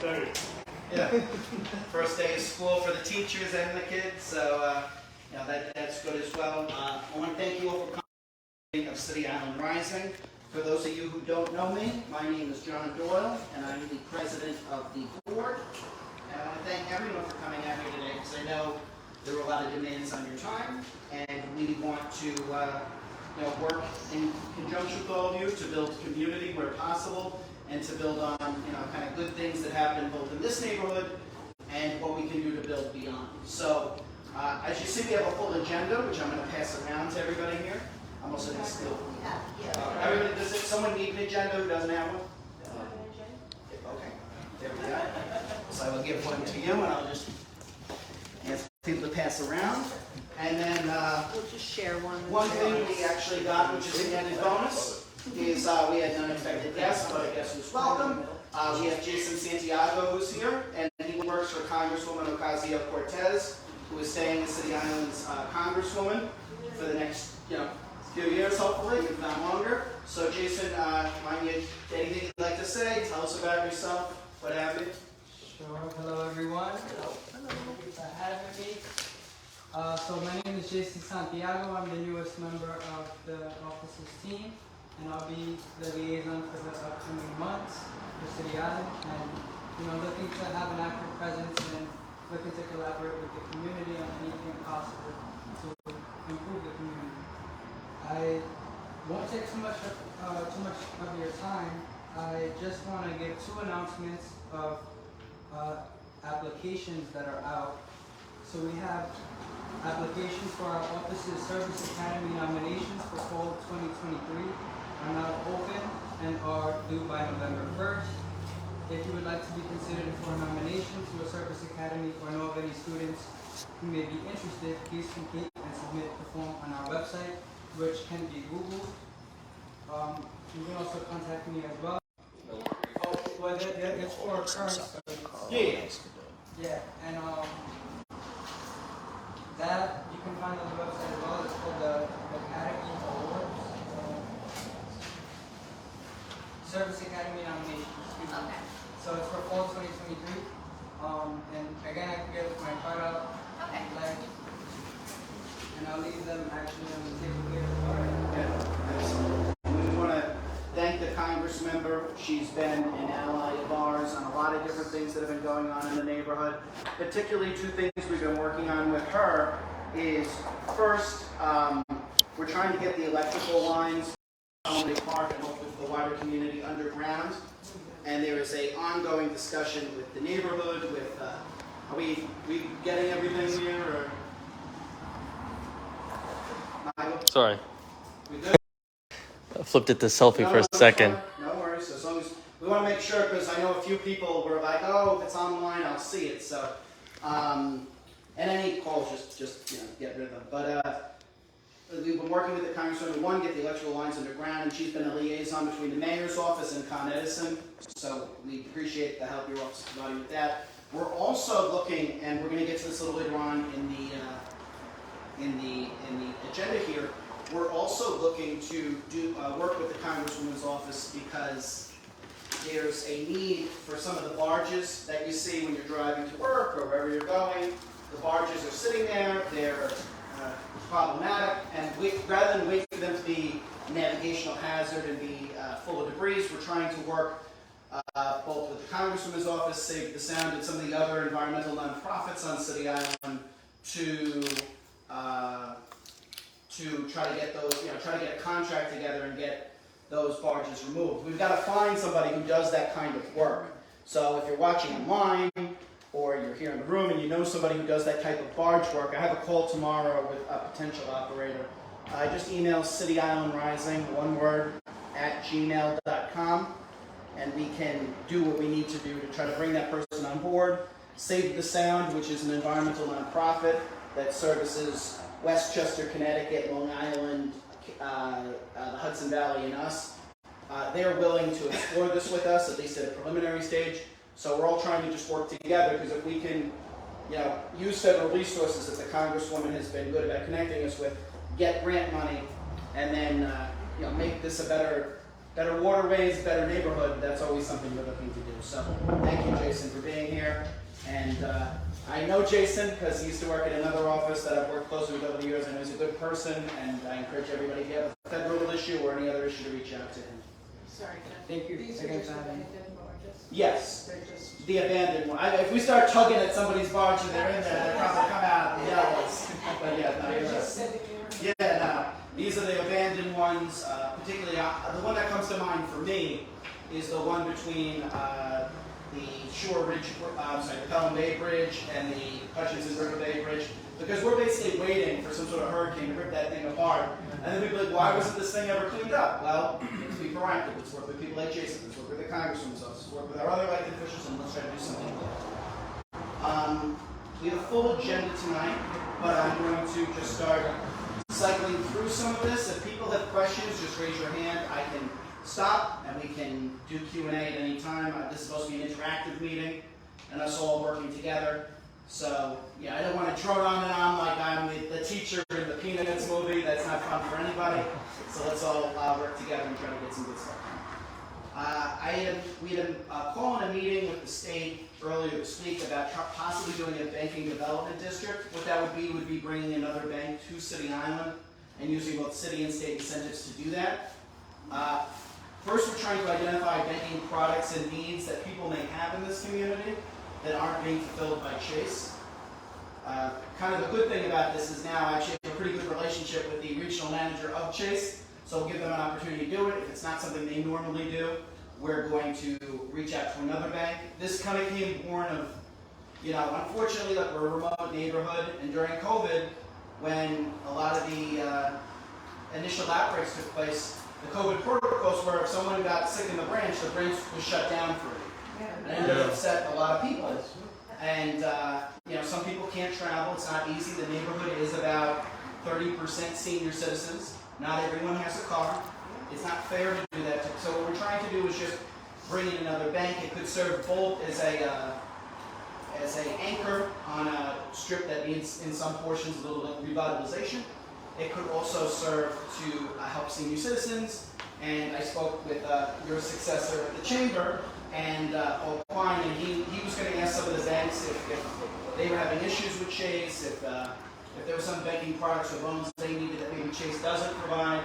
Yeah. First day of school for the teachers and the kids, so that's good as well. I want to thank you all for coming of City Island Rising. For those of you who don't know me, my name is John Doyle, and I'm the president of the board. And I want to thank everyone for coming out here today, because I know there are a lot of demands on your time, and we want to work in conjunction with all of you to build community where possible, and to build on kind of good things that happen both in this neighborhood and what we can do to build beyond. So as you see, we have a full agenda, which I'm going to pass around to everybody here. I'm also going to steal. Everybody, does someone need an agenda who doesn't have one? Okay, there we go. So I will give one to you, and I'll just ask people to pass around. And then we'll just share one. One thing we actually got, which is an added bonus, is we had an unexpected guest, but I guess who's welcome. We have Jason Santiago who's here, and he works for Congresswoman Ocasio-Cortez, who is staying as City Island's Congresswoman for the next few years, hopefully, if not longer. So Jason, anything you'd like to say? Tell us about yourself, what have you. Sure. Hello, everyone. Hello. Thank you for having me. So my name is Jason Santiago. I'm the newest member of the office's team, and I'll be the liaison for the upcoming months for City Island, and looking to have an active presence and looking to collaborate with the community on anything possible to improve the community. I won't take too much of your time. I just want to give two announcements of applications that are out. So we have applications for our Office's Service Academy nominations for fall 2023 are now open and are due by November 1st. If you would like to be considered for a nomination to a Service Academy or know of any students who may be interested, please complete and submit the form on our website, which can be Googled. You can also contact me as well. Well, it's for current. Yeah, and that you can find on the website as well. It's called the Academy Awards. Service Academy nominations. Okay. So it's for fall 2023. And again, I can get my card out. Okay. And I'll leave them actually on the table here. Yeah, absolutely. We want to thank the Congress member. She's been an ally of ours on a lot of different things that have been going on in the neighborhood. Particularly two things we've been working on with her is, first, we're trying to get the electrical lines from the park and hopefully for the wider community underground. And there is an ongoing discussion with the neighborhood, with, are we getting everything here, or? Sorry. We good? I flipped it to selfie for a second. No worries. As long as we want to make sure, because I know a few people were like, "Oh, if it's online, I'll see it." So, and any calls, just get rid of them. But we've been working with the Congresswoman. One, get the electrical lines underground, and she's been a liaison between the mayor's office and Con Edison. So we appreciate the help your office is providing with that. We're also looking, and we're going to get to this a little later on in the agenda here. We're also looking to work with the Congresswoman's office because there's a need for some of the barges that you see when you're driving to work or wherever you're going. The barges are sitting there, they're problematic, and rather than wait for them to be a navigational hazard and be full of debris, we're trying to work both with the Congresswoman's office, Save the Sound, and some of the other environmental nonprofits on City Island to try to get those, try to get a contract together and get those barges removed. We've got to find somebody who does that kind of work. So if you're watching online or you're here in the room and you know somebody who does that type of barge work, I have a call tomorrow with a potential operator. Just email City Island Rising, one word, @gmail.com, and we can do what we need to do to try to bring that person on board. Save the Sound, which is an environmental nonprofit that services Westchester, Connecticut, Long Island, the Hudson Valley, and us. They're willing to explore this with us, at least at a preliminary stage. So we're all trying to just work together, because if we can, use federal resources that the Congresswoman has been good about connecting us with, get grant money, and then, make this a better better waterways, better neighborhood, that's always something we're looking to do. So thank you, Jason, for being here. And I know Jason because he used to work in another office that I've worked closely with over the years. I know he's a good person, and I encourage everybody, if you have a federal issue or any other issue, to reach out to him. Sorry, Thank you. these are just abandoned or just? Yes, They're just. the abandoned one. If we start tugging at somebody's barge and they're in there, they'll probably come out and yell at us. But yeah, no, They're you're just right. sitting there. Yeah, no. These are the abandoned ones, particularly the one that comes to mind for me is the one between the Shore Ridge, the Pelham Bay Bridge and the Hutchinson River Bay Bridge, because we're basically waiting for some sort of hurricane to rip that thing apart. And then we'd be like, why wasn't this thing ever cleaned up? Well, let's be proactive. Let's work with people like Jason. Let's work with the congressman's office. Let's work with our other elected officials, and let's try to do something with it. We have a full agenda tonight, but I'm going to just start cycling through some of this. If people have questions, just raise your hand. I can stop and we can do Q&A at any time. This is supposed to be an interactive meeting and us all working together. So, yeah, I don't want to drone on and on like I'm the teacher in the Peanuts movie. That's not fun for anybody. So let's all work together and try to get some good stuff done. We had a call in a meeting with the state earlier this week about possibly doing a banking development district. What that would be bringing another bank to City Island and using both city and state incentives to do that. First, we're trying to identify banking products and needs that people may have in this community that aren't being fulfilled by Chase. Kind of the good thing about this is now I actually have a pretty good relationship with the regional manager of Chase, so we'll give them an opportunity to do it. If it's not something they normally do, we're going to reach out to another bank. This kind of came born of, unfortunately, like we're a remote neighborhood, and during COVID, when a lot of the initial outbreaks took place, the COVID protocols were if someone got sick in the branch was shut down for a week. And it upset a lot of people. And, some people can't travel. It's not easy. The neighborhood is about 30% senior citizens. Not everyone has a car. It's not fair to do that. So what we're trying to do is just bring in another bank. It could serve both as an anchor on a strip that needs, in some portions, a little revitalization. It could also serve to help senior citizens. And I spoke with your successor at the chamber, and O'Quine, and he was going to ask some of the banks if they were having issues with Chase, if there were some banking products or loans they needed that maybe Chase doesn't provide.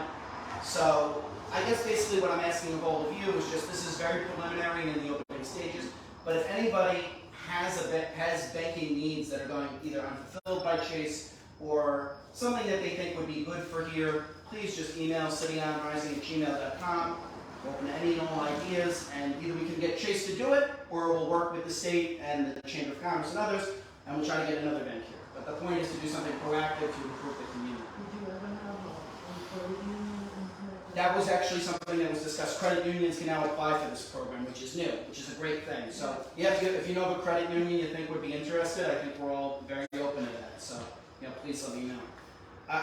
So I guess basically what I'm asking of all of you is just, this is very preliminary and in the opening stages, but if anybody has banking needs that are going either unfulfilled by Chase or something that they think would be good for here, please just email cityonrising@gmail.com. We're open to any and all ideas, and either we can get Chase to do it, or we'll work with the state and the Chamber of Commerce and others, and we'll try to get another bank here. But the point is to do something proactive to improve the community. Would you ever have a credit union? That was actually something that was discussed. Credit unions can now apply for this program, which is new, which is a great thing. So, if you know of a credit union you think would be interested, I think we're all very open to that. So, please let me know.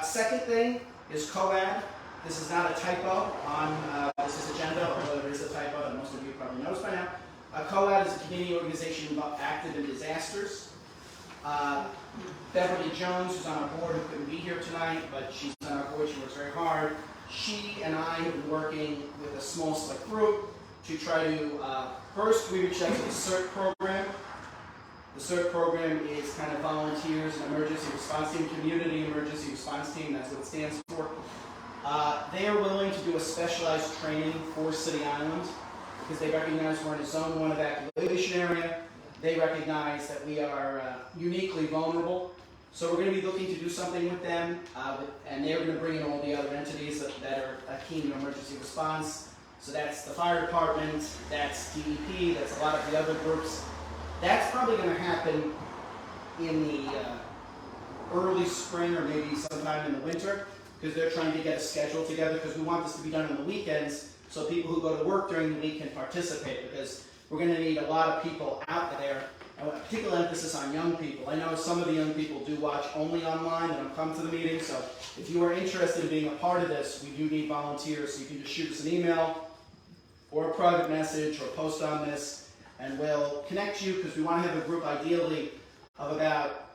Second thing is COAD. This is not a typo on this agenda, although there is a typo that most of you probably noticed by now. COAD is a community organization active in disasters. Beverly Jones, who's on our board, who couldn't be here tonight, but she's on our board, she works very hard. She and I have been working with a small select group to try to, first we reached out to the CERT program. The CERT program is kind of volunteers and emergency response team, community emergency response team, that's what it stands for. They are willing to do a specialized training for City Island because they recognize we're in a Zone 1 evacuation area. They recognize that we are uniquely vulnerable. So we're going to be looking to do something with them, and they're going to bring in all the other entities that are keen to emergency response. So that's the fire department, that's DEP, that's a lot of the other groups. That's probably going to happen in the early spring or maybe sometime in the winter, because they're trying to get a schedule together, because we want this to be done on the weekends so people who go to work during the week can participate, because we're going to need a lot of people out there, and a particular emphasis on young people. I know some of the young people do watch only online and don't come to the meeting, so if you are interested in being a part of this, we do need volunteers, so you can just shoot us an email or a private message or post on this, and we'll connect you, because we want to have a group ideally of about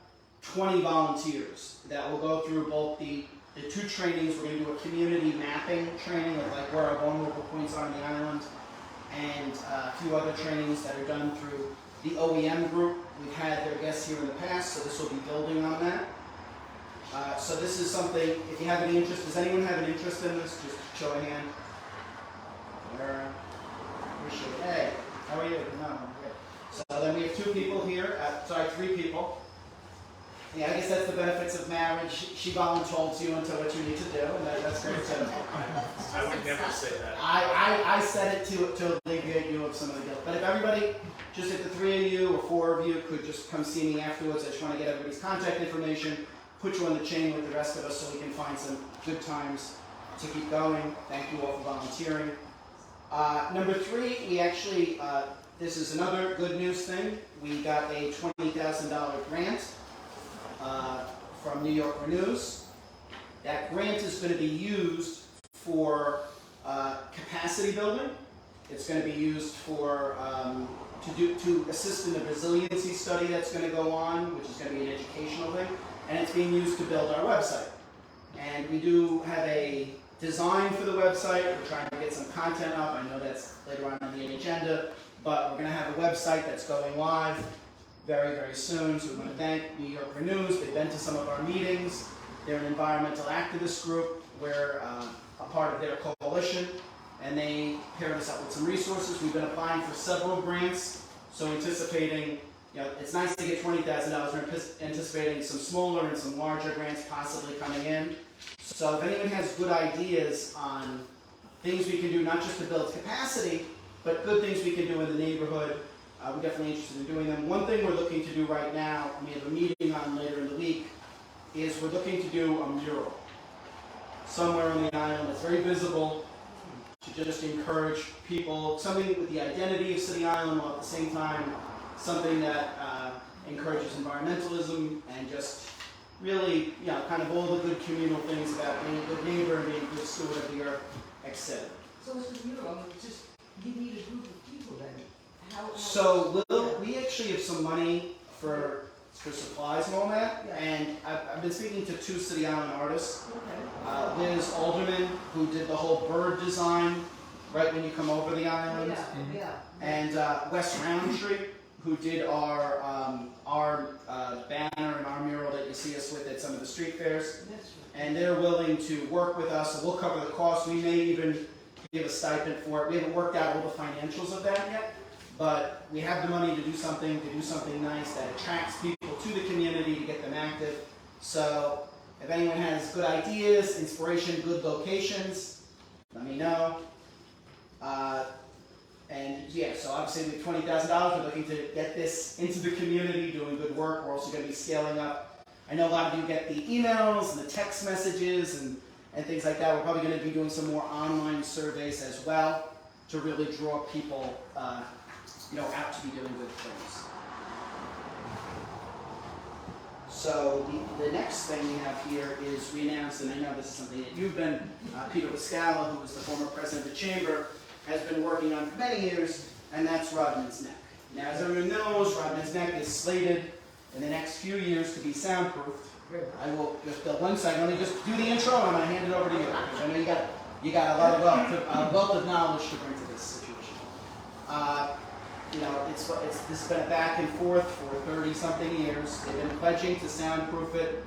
20 volunteers that will go through both the the 2 trainings. We're going to do a community mapping training of like where our vulnerable points are on the island, and a few other trainings that are done through the OEM group. We've had their guests here in the past, so this will be building on that. So this is something, if you have any interest, does anyone have an interest in this? Just show a hand. Appreciate it. Hey, how are you? No, I'm good. So then we have 2 people here, 3 people. Yeah, I guess that's the benefits of marriage. She voluntold you into what you need to do, and that's great too. I would never say that. I said it to alleviate you of some of the guilt. But if everybody, just if the 3 of you or 4 of you could just come see me afterwards, I just want to get everybody's contact information, put you on the chain with the rest of us so we can find some good times to keep going. Thank you all for volunteering. Number 3, we actually, this is another good news thing. We got a $20,000 grant from New York Renews. That grant is going to be used for capacity building. It's going to be used for to assist in the resiliency study that's going to go on, which is going to be an educational thing, and it's being used to build our website. And we do have a design for the website. We're trying to get some content up. I know that's later on the agenda, but we're going to have a website that's going live very, very soon. So we want to thank New York Renews. They've been to some of our meetings. They're an environmental activist group. We're a part of their coalition, and they paired us up with some resources. We've been applying for several grants, so anticipating, it's nice to get $20,000. We're anticipating some smaller and some larger grants possibly coming in. So if anyone has good ideas on things we can do, not just to build capacity, but good things we can do in the neighborhood, we're definitely interested in doing them. One thing we're looking to do right now, and we have a meeting on later in the week, is we're looking to do a mural somewhere on the island that's very visible to just encourage people, something with the identity of City Island while at the same time something that encourages environmentalism and just really, kind of all the good communal things about being a good neighbor and being a good steward of the earth, etc. So it's a mural, just, you need a group of people then. So we actually have some money for supplies and all that, and I've been speaking to 2 City Island artists. Okay. Liz Alderman, who did the whole bird design right when you come over the island, and Wes Roundtree, who did our banner and our mural that you see us with at some of the street fairs. And they're willing to work with us, so we'll cover the cost. We may even give a stipend for it. We haven't worked out all the financials of that yet, but we have the money to do something nice that attracts people to the community to get them active. So if anyone has good ideas, inspiration, good locations, let me know. So obviously with $20,000, we're looking to get this into the community, doing good work. We're also going to be scaling up. I know a lot of you get the emails and the text messages and things like that. We're probably going to be doing some more online surveys as well to really draw people out to be doing good things. So the next thing we have here is we announced, and I know this is something that you've been, Peter LaScala, who was the former president of the chamber, has been working on for many years, and that's Rodman's Neck. Now, as everyone knows, Rodman's Neck is slated in the next few years to be soundproofed. I will just, one second, let me just do the intro, and I'm going to hand it over to you, because I know you got a lot of wealth of knowledge to bring to this situation. This has been a back and forth for 30-something years. They've been pledging to soundproof it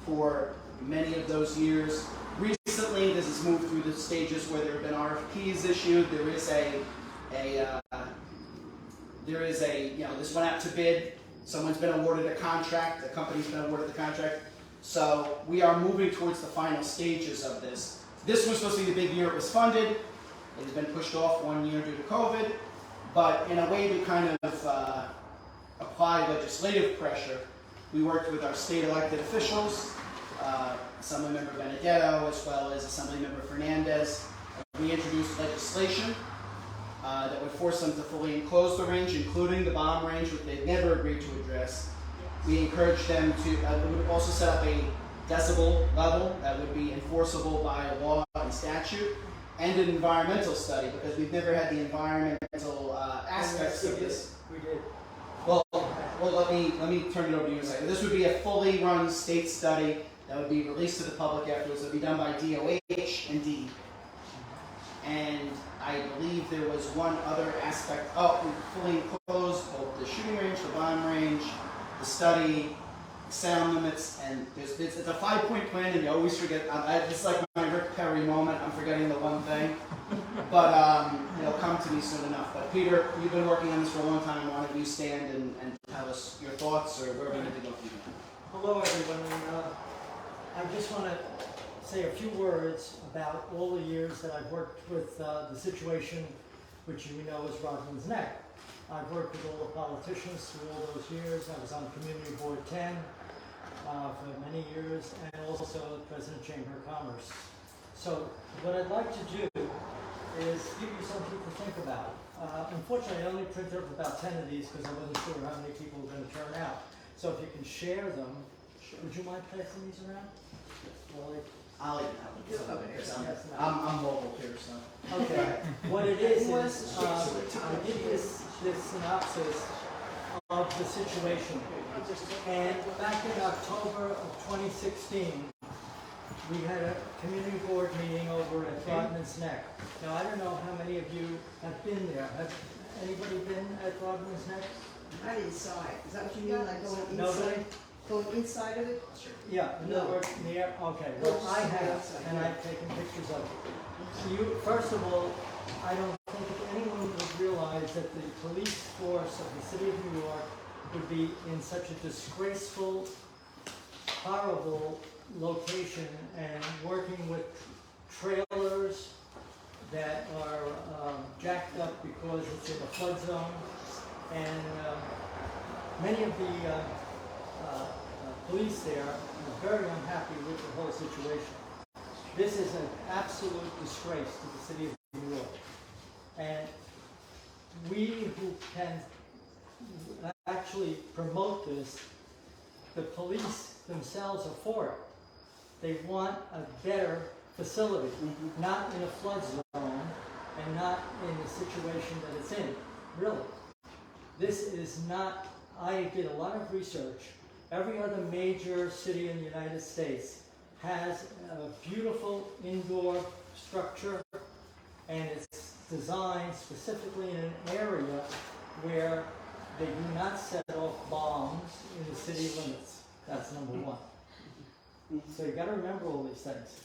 for many of those years. Recently, this has moved through the stages where there have been RFPs issued. This went out to bid. Someone's been awarded a contract. The company's been awarded the contract. So we are moving towards the final stages of this. This was supposed to be the big year it was funded. It has been pushed off 1 year due to COVID. But in a way to kind of apply legislative pressure, we worked with our state elected officials, Assemblymember Benedetto, as well as Assemblymember Fernandez. We introduced legislation that would force them to fully enclose the range, including the bomb range, which they've never agreed to address. We encouraged them to, we would also set up a decibel level that would be enforceable by law and statute, and an environmental study, because we've never had the environmental aspects of this. We did. Well, let me turn it over to you in a second. This would be a fully run state study that would be released to the public afterwards. It would be done by DOH and DEP. And I believe there was one other aspect. Oh, we fully enclosed both the shooting range, the bomb range, the study, sound limits, and it's a 5-point plan, and you always forget. It's like my Rick Perry moment. I'm forgetting the one thing, but it'll come to me soon enough. But Peter, you've been working on this for a long time. Why don't you stand and tell us your thoughts or where we need to go from here? Hello, everyone. I just want to say a few words about all the years that I've worked with the situation, which you know is Rodman's Neck. I've worked with all the politicians through all those years. I was on Community Board 10 for many years, and also President Chamber of Commerce. So what I'd like to do is give you something to think about. Unfortunately, I only printed up about 10 of these because I wasn't sure how many people were going to turn out. So if you can share them, would you mind passing these around? Well, I'll even help you. I'm mobile here, so. okay. What it is I give you this synopsis of the situation. And back in October of 2016, we had a community board meeting over at Rodman's Neck. Now, I don't know how many of you have been there. Have anybody been at Rodman's Neck? Not inside. Is that what you mean, like going Nobody? inside? Going inside of it? Yeah, in other words, near, okay, well, I have, and I've taken pictures of it. You, first of all, I don't think anyone would realize that the police force of the city of New York would be in such a disgraceful, horrible location and working with trailers that are jacked up because it's in a flood zone. And many of the police there are very unhappy with the whole situation. This is an absolute disgrace to the city of New York. And we who can actually promote this, the police themselves are for it. They want a better facility, not in a flood zone and not in the situation that it's in, really. This is not, I did a lot of research. Every other major city in the United States has a beautiful indoor structure, and it's designed specifically in an area where they do not set off bombs in the city limits. That's number one. So you got to remember all these things.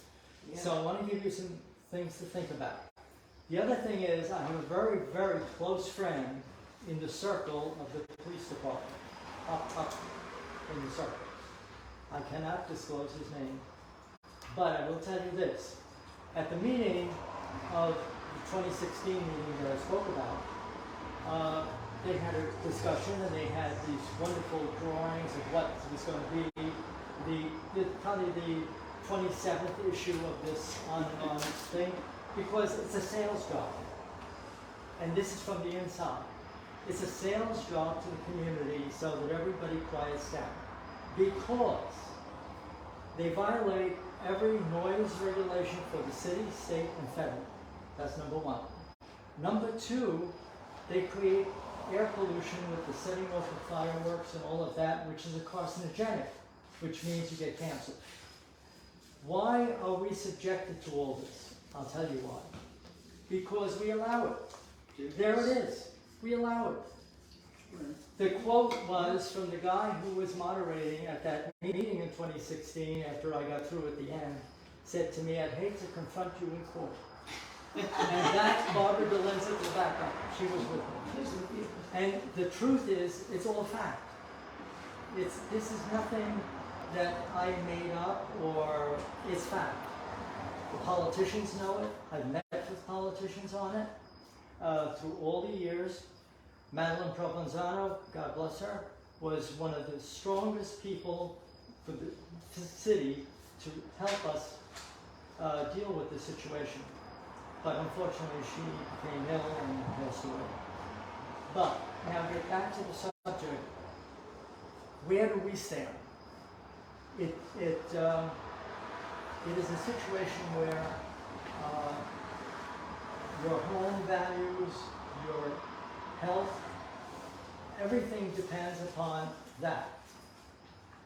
Yeah. So I want to give you some things to think about. The other thing is I have a very, very close friend in the circle of the police department, up in the circle. I cannot disclose his name, but I will tell you this. At the meeting of the 2016 meeting that I spoke about, they had a discussion and they had these wonderful drawings of what was going to be probably the 27th issue of this on and on thing, because it's a sales job. And this is from the inside. It's a sales job to the community so that everybody quiets down. Because they violate every noise regulation for the city, state, and federal. That's number one. Number two, they create air pollution with the setting off of fireworks and all of that, which is a carcinogenic, which means you get cancer. Why are we subjected to all this? I'll tell you why. Because we allow it. There it is. We allow it. The quote was from the guy who was moderating at that meeting in 2016 after I got through at the end, said to me, "I'd hate to confront you in court." And that's Barbara DeLenz at the backup. She was with me. And the truth is, it's all fact. This is nothing that I made up, or it's fact. The politicians know it. I've met with politicians on it through all the years. Madeline Provenzano, God bless her, was one of the strongest people for the city to help us deal with the situation. But unfortunately, she became ill and passed away. But now get back to the subject. Where do we stand? It is a situation where your home values, your health, everything depends upon that.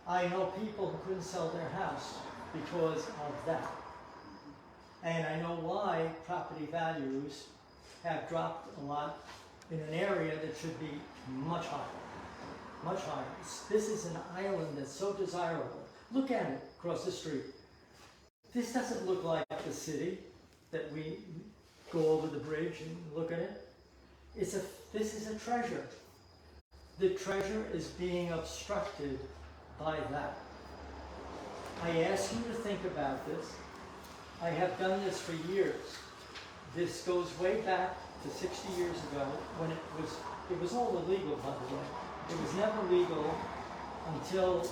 I know people who couldn't sell their house because of that. And I know why property values have dropped a lot in an area that should be much higher. Much higher. This is an island that's so desirable. Look at it across the street. This doesn't look like the city that we go over the bridge and look at it. This is a treasure. The treasure is being obstructed by that. I ask you to think about this. I have done this for years. This goes way back to 60 years ago when it was all illegal, by the way. It was never legal until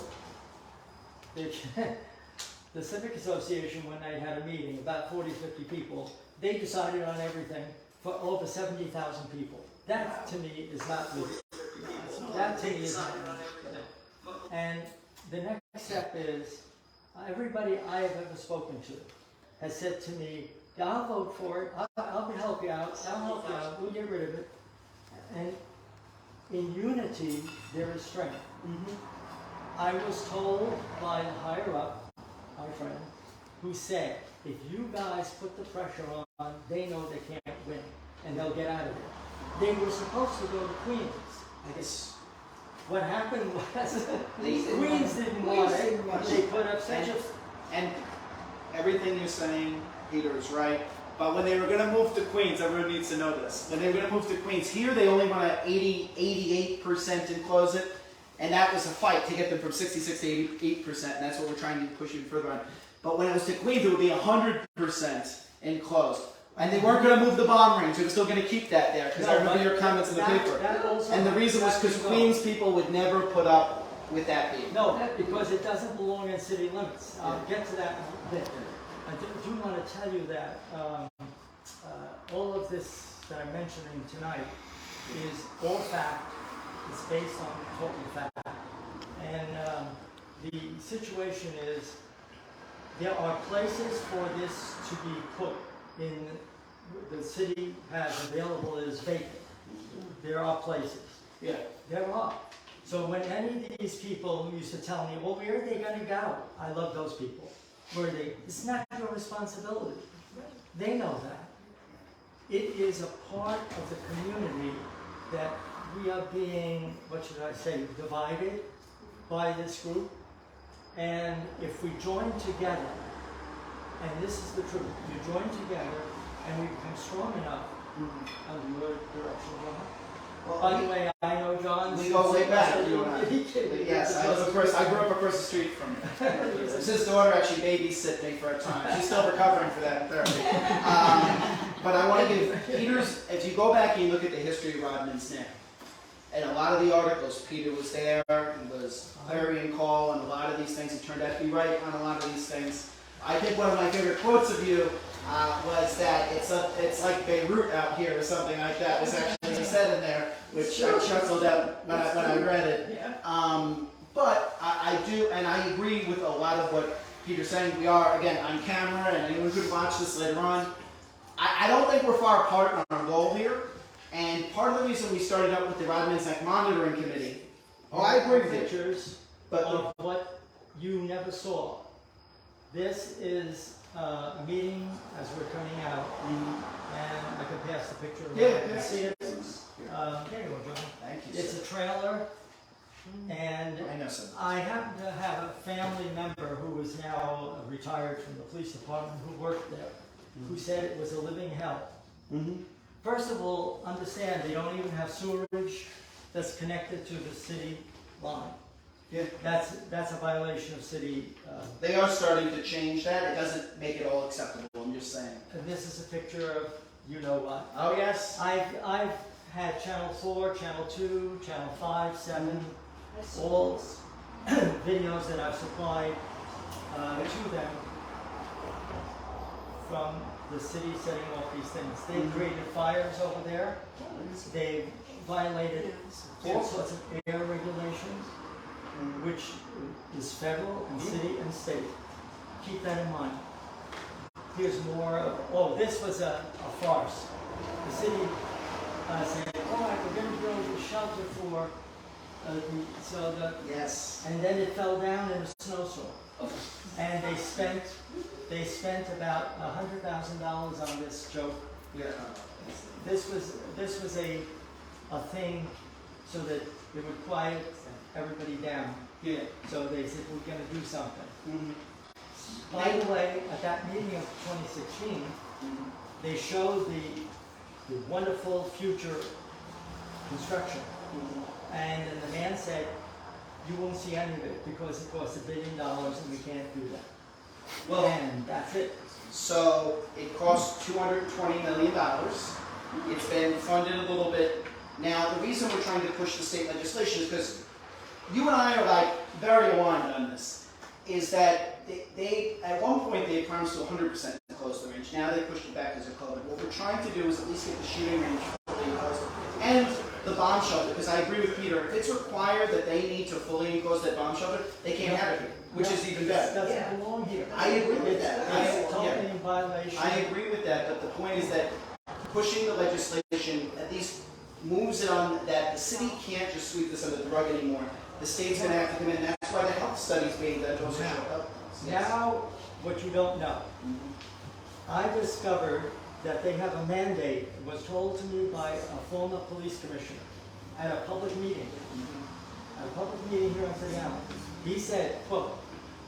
the Civic Association, when they had a meeting, about 40, 50 people, they decided on everything for over 70,000 people. That to me is not legal. That to me is not legal. And the next step is, everybody I have ever spoken to has said to me, yeah, I'll vote for it, I'll help you out, we'll get rid of it. And in unity, there is strength. I was told by the higher up, my friend, who said, if you guys put the pressure on, they know they can't win, and they'll get out of it. They were supposed to go to Queens. I guess what happened was Queens didn't want it. They put up such a... And everything you're saying, Peter, is right. But when they were going to move to Queens, everyone needs to know this. When they were going to move to Queens, here they only want to 88% enclose it. And that was a fight to get them from 66 to 88%. And that's what we're trying to push even further on. But when it was to Queens, it would be 100% enclosed. And they weren't going to move the bomb range. They were still going to keep that there. Because I remember your comments in the paper. And the reason was because Queens people would never put up with that being. No, because it doesn't belong in city limits. I'll get to that in a bit. I do want to tell you that all of this that I'm mentioning tonight is all fact. It's based on total fact. And the situation is there are places for this to be put in the city has available as vacant. There are places. Yeah. There are. So when any of these people used to tell me, well, where are they going to go? I love those people. Where are they? It's not your responsibility. They know that. It is a part of the community that we are being, what should I say, divided by this group. And if we join together, and this is the truth, you join together and we become strong enough under your direction, John. Well, by the way, I know John. We go way back. Yes, I grew up across the street from him. His daughter actually babysat me for a time. She's still recovering for that in therapy. But I want to give Peter's, if you go back and you look at the history of Rodman's name, and a lot of the articles, Peter was there, he was clarion call, and a lot of these things, he turned out to be right on a lot of these things. I think one of my favorite quotes of you was that it's like Beirut out here or something like that. Was actually said in there, which I chuckled at when I read it. But I do, and I agree with a lot of what Peter's saying. We are, again, on camera, and anyone could watch this later on. I don't think we're far apart on our goal here. And part of the reason we started up with the Rodman's Neck Monitoring Committee, I agree with you. Pictures of what you never saw. This is a meeting as we're coming out, and I can pass the picture around. Yeah, You can see it. There you go, John. Thank you. It's a trailer, and I know some. I happen to have a family member who is now retired from the police department who worked there, who said it was a living hell. First of all, understand they don't even have sewerage that's connected to the city line. Yeah. That's a violation of city. They are starting to change that. It doesn't make it all acceptable. I'm just saying. And this is a picture of you know what. Oh yes. I've had Channel 4, Channel 2, Channel 5, 7, all videos that I've supplied to them from the city setting off these things. They've created fires over there. They've violated all sorts of air regulations, which is federal and city and state. Keep that in mind. Here's more of, this was a farce. The city said, all right, we're going to build a shelter for Yes. and then it fell down in a snowstorm. And they spent about $100,000 on this joke. Yeah. This was a thing so that it would quiet everybody down. Yeah. So they said, we're gonna do something. Mhm. By the way, at that meeting of 2016, they showed the wonderful future construction. And then the man said, you won't see any of it because it costs $1 billion and we can't do that. Well, And that's it. so it costs $220 million. It's been funded a little bit. Now, the reason we're trying to push the state legislation is because you and I are like very aligned on this, is that they at one point they promised to 100% close the range. Now they pushed it back because of COVID. What we're trying to do is at least get the shooting range fully enclosed and the bomb shelter, because I agree with Peter. If it's required that they need to fully enclose that bomb shelter, they can't have it here, which is even It better. doesn't belong here. I agree with that. It's totally in violation. I agree with that, but the point is that pushing the legislation at least moves it on that the city can't just sweep this under the rug anymore. The state's going to have to come in, and that's why the health studies being done to also show up. Now, what you don't know. I discovered that they have a mandate, it was told to me by a former police commissioner at a public meeting. At a public meeting here in Santiago. He said, quote,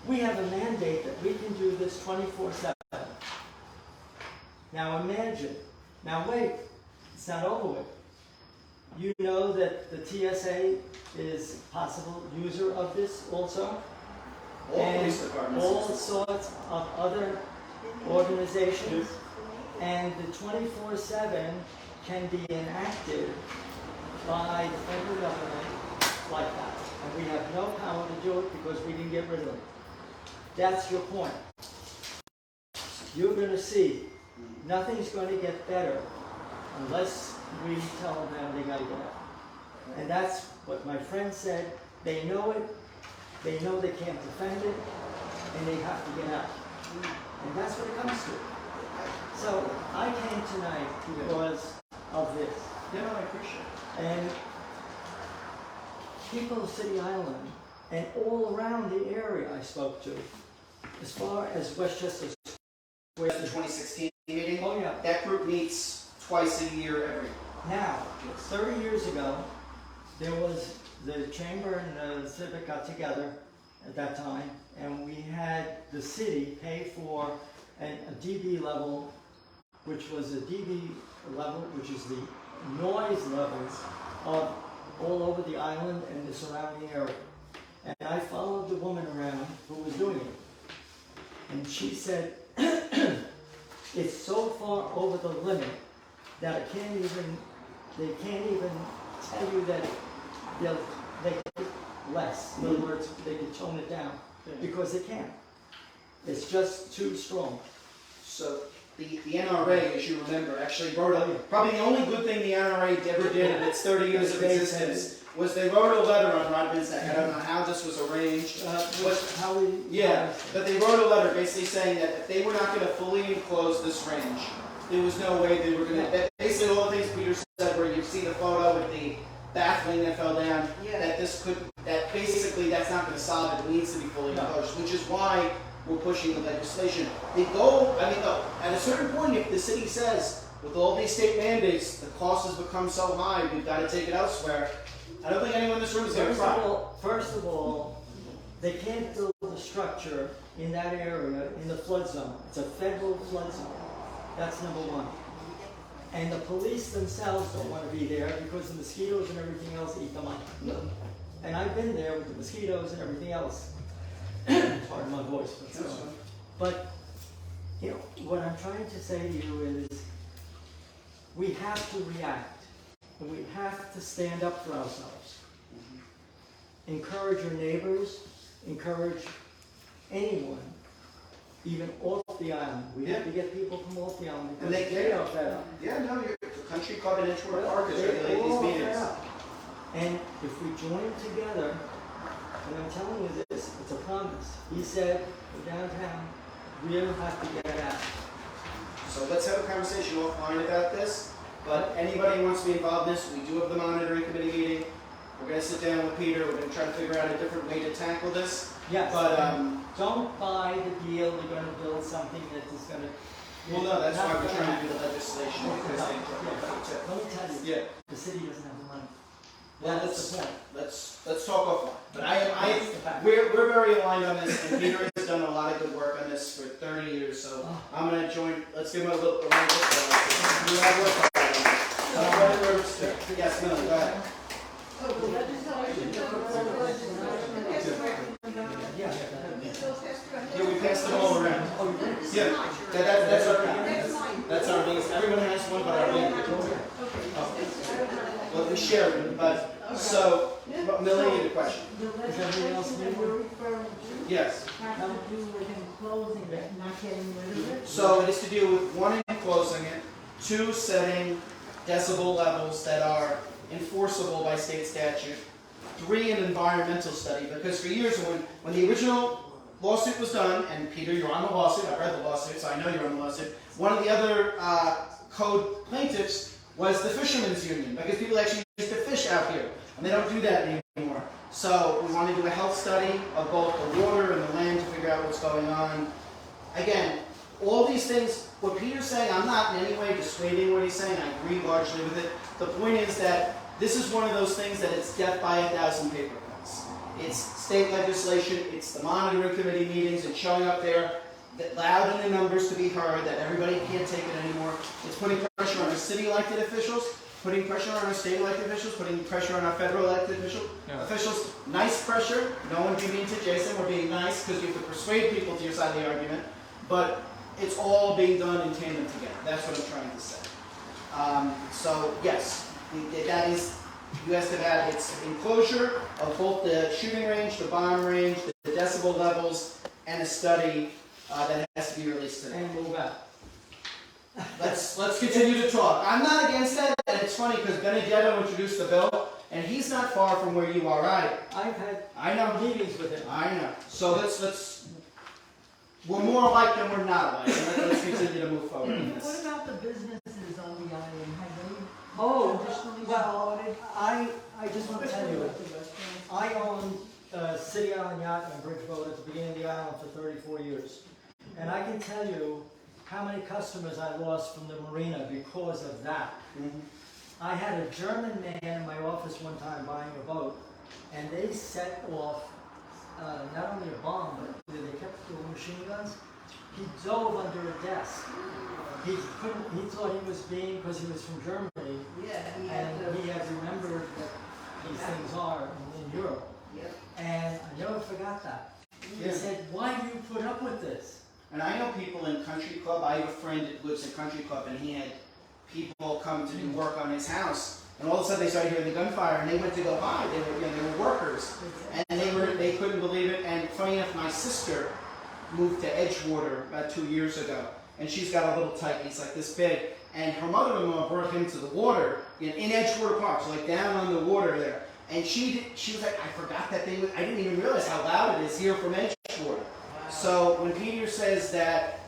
we have a mandate that we can do this 24/7. Now imagine, now wait, it's not over with. You know that the TSA is a possible user of this also? All police departments. All sorts of other organizations. And the 24/7 can be enacted by the federal government like that. And we have no power to do it because we didn't get rid of it. That's your point. You're going to see nothing's going to get better unless we tell them they got to get out. And that's what my friend said. They know it. They know they can't defend it, and they have to get out. And that's what it comes to. So I came tonight because of this. Yeah, no, I appreciate it. And people of City Island and all around the area I spoke to, as far as Westchester Square. The 2016 meeting, Oh yeah. that group meets twice a year every. Now, 30 years ago, there was the Chamber and the Civic got together at that time, and we had the city pay for a dB level, which was a dB level, which is the noise levels of all over the island and the surrounding area. And I followed the woman around who was doing it. And she said, it's so far over the limit that they can't even tell you that they can less. In other words, they can tone it down because they can't. It's just too strong. So the NRA, as you remember, actually wrote probably the only good thing the NRA ever did in its 30 years of existence was they wrote a letter on Rodman's neck. I don't know how this was arranged. But they wrote a letter basically saying that if they were not going to fully enclose this range, there was no way they were going to. Basically, all the things Peter said, where you see the photo with the baffling that fell down, that basically that's not going to solve it. It needs to be fully enclosed, which is why we're pushing the legislation. The goal, at a certain point, if the city says, with all these state mandates, the cost has become so high, we've got to take it elsewhere, I don't think anyone in this room is going to try. First of all, they can't build a structure in that area in the flood zone. It's a federal flood zone. That's number one. And the police themselves don't want to be there because the mosquitoes and everything else eat them up. And I've been there with the mosquitoes and everything else. Pardon my voice. But, you know, what I'm trying to say to you is we have to react. And we have to stand up for ourselves. Encourage your neighbors. Encourage anyone, even off the island. We have to get people from off the island because they are fed up. Yeah, no, the country club in Edgewater Park is regulating these meetings. And if we join together, and I'm telling you this, it's a promise. He said, we're downtown, we don't have to get out. So let's have a conversation offline about this. But anybody who wants to be involved in this, we do have the monitoring committee meeting. We're gonna sit down with Peter, we're gonna try to figure out a different way to tackle this. Yes. But, Don't buy the deal, they're gonna build something that is gonna. well, no, that's why not we're gonna trying to do happen. the legislation, because they. Yeah, let me tell you, Yeah. the city doesn't have the money. Well, That's the point. let's talk offline. But That's the fact. we're very aligned on this, and Peter has done a lot of good work on this for 30 years, so I'm gonna join, let's give him a round of applause. We have work on it. Yes, Millie, go ahead. Yeah, we passed them all around. Yeah, that's our, that's our biggest, everyone has one, but our biggest. Well, we share it, but, so, Millie, you had a question? Is everything else new? Yes. Have to do with enclosing it, not getting rid of it? So it is to do with one, enclosing it, two, setting decibel levels that are enforceable by state statute, three, an environmental study, because for years when the original lawsuit was done, and Peter, you're on the lawsuit, I read the lawsuit, so I know you're on the lawsuit, one of the other code plaintiffs was the fishermen's union, because people actually used to fish out here, and they don't do that anymore. So we want to do a health study of both the water and the land to figure out what's going on. Again, all these things, what Peter's saying, I'm not in any way dissuading what he's saying, I agree largely with it. The point is that this is one of those things that it's death by 1,000 paper cuts. It's state legislation, it's the monitoring committee meetings, it's showing up there, that loud in the numbers to be heard, that everybody can't take it anymore. It's putting pressure on our city elected officials, putting pressure on our state elected officials, putting pressure on our federal elected officials. Nice pressure, no one be mean to Jason, we're being nice because you have to persuade people to your side of the argument, but it's all being done in tandem together. That's what I'm trying to say. So yes, that is, you asked about its enclosure of both the shooting range, the bomb range, the decibel levels, and a study that has to be released today. And move out. Let's continue to talk. I'm not against that, and it's funny because Benedetto introduced the bill, and he's not far from where you are, right? I've had I know. meetings with him. I know. So let's we're more alike than we're not alike. And let's continue to move forward in What this. about the businesses on the island? Have they Oh, traditionally well, supported? I just want to tell you, I owned City Island Yacht and Bridge Boat at the beginning of the island for 34 years. And I can tell you how many customers I lost from the marina because of that. I had a German man in my office one time buying a boat, and they set off not only a bomb, but they kept doing machine guns. He dove under a desk. He thought he was being, because he was from Germany, Yeah, he had and to. he had remembered that these things are in Europe. Yep. And I never forgot that. He Yeah. said, why do you put up with this? And I know people in Country Club. I have a friend that lives in Country Club, and he had people come to do work on his house. And all of a sudden, they started hearing the gunfire, and they went to go by. They were workers, and they couldn't believe it. And funny enough, my sister moved to Edgewater about 2 years ago, and she's got a little tyke. He's like this big, and her mother-in-law brought him to the water in Edgewater Park, so like down on the water there. And she was like, I forgot that thing. I didn't even realize how loud it is here from Edgewater. So when Peter says that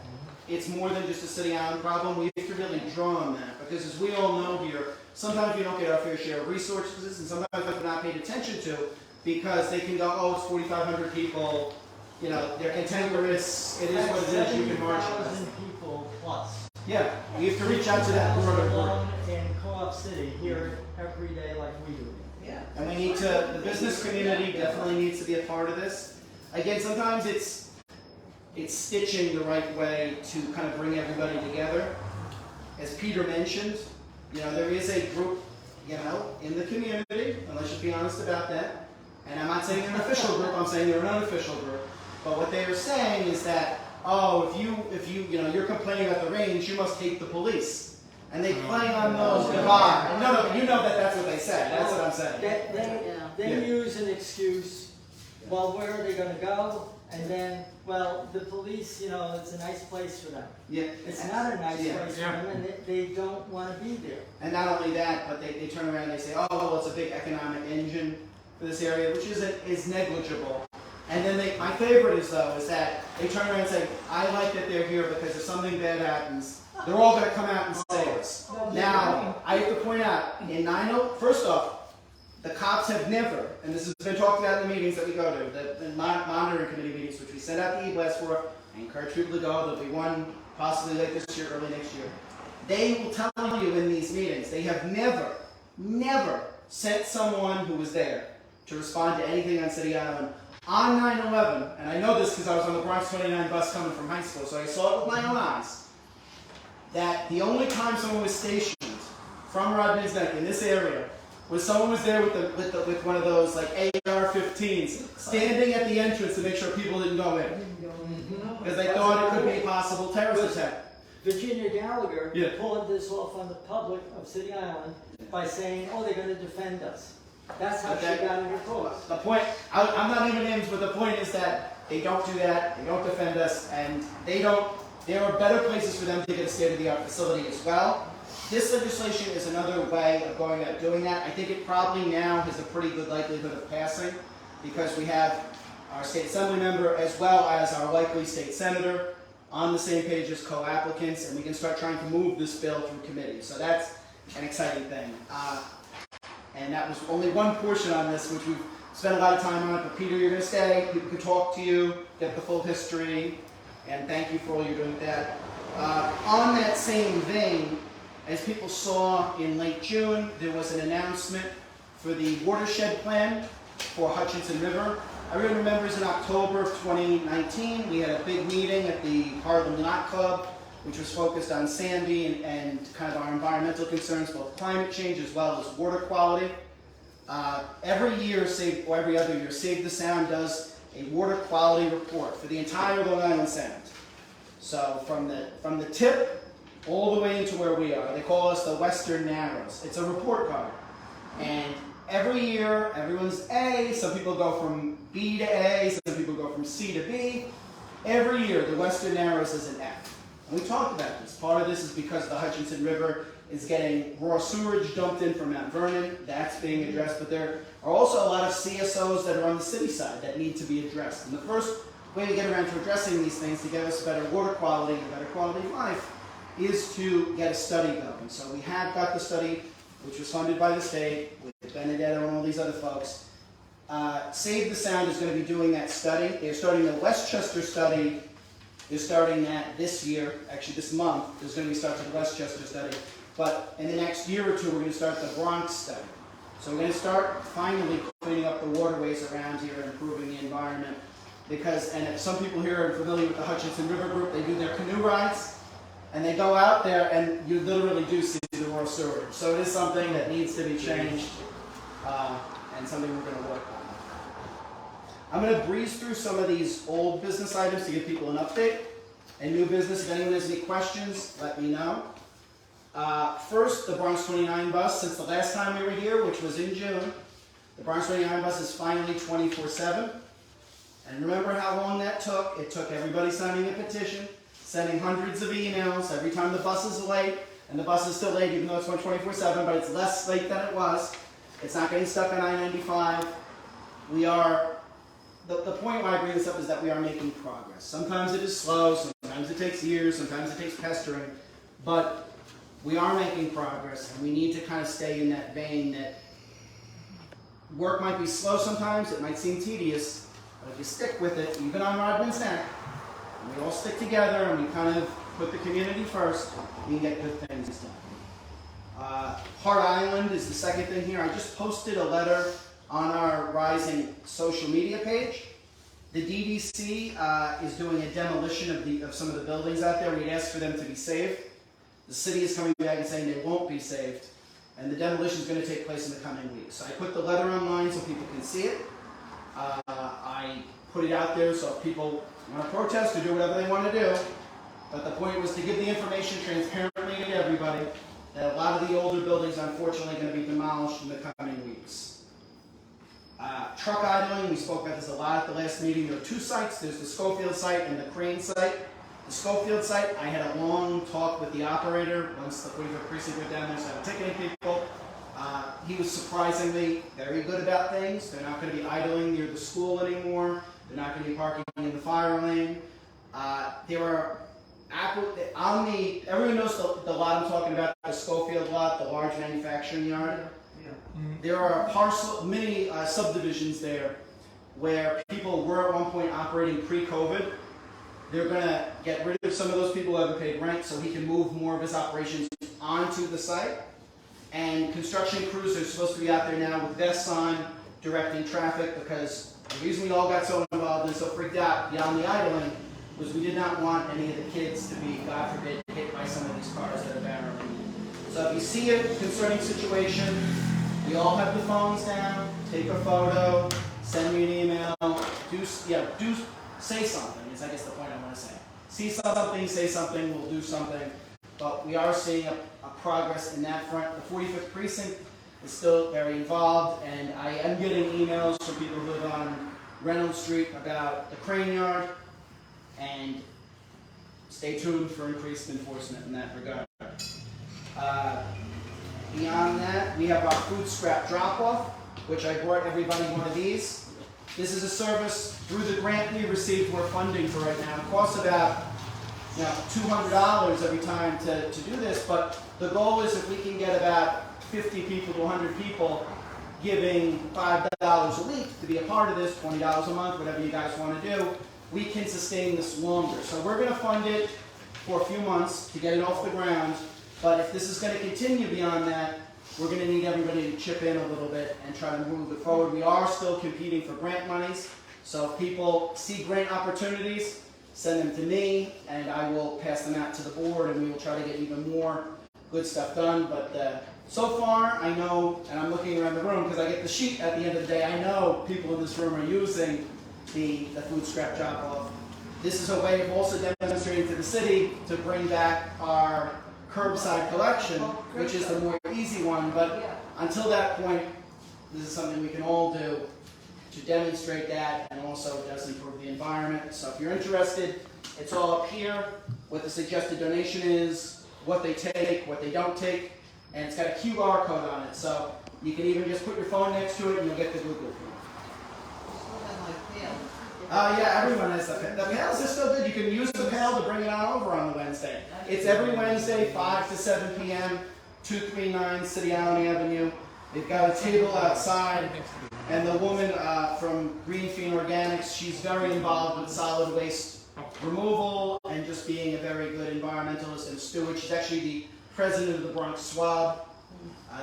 it's more than just a city island problem, we have to really draw on that, because as we all know here, sometimes we don't get our fair share of resources, and sometimes we're not paid attention to, because they can go, oh, it's 4,500 people, you know, they're cantankerous, it is what it is, you can march with us. 70,000 people plus. Yeah, we have to reach out to that broader group. Alone in Co-op City, hear it every day like we do. Yeah. And we need to, the business community definitely needs to be a part of this. Again, sometimes it's stitching the right way to kind of bring everybody together. As Peter mentioned, you know, there is a group, you know, in the community, and let's just be honest about that. And I'm not saying they're an official group, I'm saying they're an unofficial group. But what they are saying is that, oh, if you you're complaining about the range, you must hate the police. And they play on those divides. No, you know that's what they say. That's what I'm saying. They Yeah. use an excuse, well, where are they gonna go? And then, well, the police, you know, it's a nice place for them. Yeah. It's not a nice Yeah. place for them, and they don't wanna be there. And not only that, but they turn around and they say, oh, well, it's a big economic engine for this area, which is negligible. And then my favorite is that they turn around and say, I like that they're here because if something bad happens, they're all going to come out and save us. Now, I have to point out, first off, the cops have never, and this has been talked about in the meetings that we go to, the monitoring committee meetings, which we send out the e-blast for. I encourage people to go. There'll be one possibly late this year, early next year. They will tell you in these meetings, they have never sent someone who was there to respond to anything on City Island on 9/11, and I know this because I was on the Bronx 29 bus coming from high school, so I saw it with my own eyes, that the only time someone was stationed from Rodney's Neck in this area was someone was there with one of those like AR-15s, standing at the entrance to make sure people didn't go in, because they thought it could be a possible terrorist attack. Virginia Gallagher Yeah. pulled this off on the public of City Island by saying, oh, they're going to defend us. That's how she got in her cause. The point, I'm not naming names, but the point is that they don't do that, they don't defend us, and there are better places for them to get a state-of-the-art facility as well. This legislation is another way of going about doing that. I think it probably now has a pretty good likelihood of passing because we have our state assembly member as well as our likely state senator on the same page as co-applicants, and we can start trying to move this bill through committee. So that's an exciting thing. And that was only one portion on this, which we've spent a lot of time on. But Peter, you're going to stay. People can talk to you, get the full history, and thank you for all you're doing with that. On that same vein, as people saw in late June, there was an announcement for the watershed plan for Hutchinson River. Everyone remembers in October of 2019, we had a big meeting at the Harlem Yacht Club, which was focused on Sandy and kind of our environmental concerns, both climate change as well as water quality. Every year, or every other year, Save the Sound does a water quality report for the entire Long Island Sound. So from the tip all the way into where we are. They call us the Western Narrows. It's a report card. And every year, everyone's A. Some people go from B to A. Some people go from C to B. Every year, the Western Narrows is an F. And we talked about this. Part of this is because the Hutchinson River is getting raw sewage dumped in from Mount Vernon. That's being addressed. But there are also a lot of CSOs that are on the city side that need to be addressed. And the first way to get around to addressing these things to give us better water quality and better quality of life is to get a study going. So we have got the study, which was funded by the state, with Benedetto and all these other folks. Save the Sound is going to be doing that study. They're starting the Westchester study. They're starting that this year, actually this month. There's going to be starting the Westchester study. But in the next year or two, we're going to start the Bronx study. So we're going to start finally cleaning up the waterways around here and improving the environment. Because, and if some people here are familiar with the Hutchinson River Group, they do their canoe rides. And they go out there and you literally do see the raw sewage. So it is something that needs to be changed and something we're going to work on. I'm going to breeze through some of these old business items to give people an update. And new business, if anyone has any questions, let me know. First, the Bronx 29 bus. Since the last time we were here, which was in June, the Bronx 29 bus is finally 24/7. And remember how long that took? It took everybody signing a petition, sending hundreds of emails every time the bus is late, and the bus is still late even though it's on 24/7, but it's less late than it was. It's not getting stuck on I-95. We are, the point why I bring this up is that we are making progress. Sometimes it is slow, sometimes it takes years, sometimes it takes pestering, but we are making progress, and we need to kind of stay in that vein that work might be slow sometimes, it might seem tedious, but if you stick with it, even on Rodman's Neck, and we all stick together and we kind of put the community first, we can get good things done. Hart Island is the second thing here. I just posted a letter on our Rising social media page. The DDC is doing a demolition of some of the buildings out there. We'd asked for them to be saved. The city is coming back and saying they won't be saved, and the demolition is going to take place in the coming weeks. So I put the letter online so people can see it. I put it out there so if people want to protest or do whatever they want to do. But the point was to give the information transparently to everybody that a lot of the older buildings unfortunately are going to be demolished in the coming weeks. Truck idling, we spoke about this a lot at the last meeting. There are two sites. There's the Schofield site and the Crane site. The Schofield site, I had a long talk with the operator once the 45th precinct went down there, so I was ticketing people. He was surprisingly very good about things. They're not going to be idling near the school anymore. They're not going to be parking in the fire lane. There are everyone knows the lot I'm talking about, the Schofield lot, the large manufacturing yard. There are many subdivisions there where people were at one point operating pre-COVID. They're going to get rid of some of those people who haven't paid rent so he can move more of his operations onto the site. And construction crews are supposed to be out there now with vests on, directing traffic, because the reason we all got so involved and so freaked out beyond the idling was we did not want any of the kids to be, God forbid, hit by some of these cars that are barreling. So if you see a concerning situation, we all have the phones down, take a photo, send me an email, say something, is I guess the point I want to say. See something, say something, we'll do something. But we are seeing a progress in that front. The 45th Precinct is still very involved, and I am getting emails from people who live on Reynolds Street about the crane yard, and stay tuned for increased enforcement in that regard. Beyond that, we have our food scrap drop-off, which I brought everybody one of these. This is a service through the grant we received we're funding for right now. It costs about $200 every time to do this, but the goal is if we can get about 50 people to 100 people giving $5 a week to be a part of this, $20 a month, whatever you guys want to do, we can sustain this longer. So we're going to fund it for a few months to get it off the ground, but if this is going to continue beyond that, we're going to need everybody to chip in a little bit and try to move it forward. We are still competing for grant monies, so if people see grant opportunities, send them to me, and I will pass them out to the board, and we will try to get even more good stuff done. But so far, I know, and I'm looking around the room because I get the sheet at the end of the day, I know people in this room are using the food scrap drop-off. This is a way of also demonstrating to the city to bring back our curbside collection, which is the more easy one, but until that point, this is something we can all do to demonstrate that, and also it does improve the environment. So if you're interested, it's all up here, what the suggested donation is, what they take, what they don't take, and it's got a QR code on it, so you can even just put your phone next to it and you'll get the Google form. Yeah, everyone has the pail. The pails are still good. You can use the pail to bring it on over on the Wednesday. It's every Wednesday, 5 to 7 p.m., 239 City Island Avenue. They've got a table outside, and the woman from Green Fiend Organics, she's very involved with solid waste removal and just being a very good environmentalist and steward. She's actually the president of the Bronx Swab.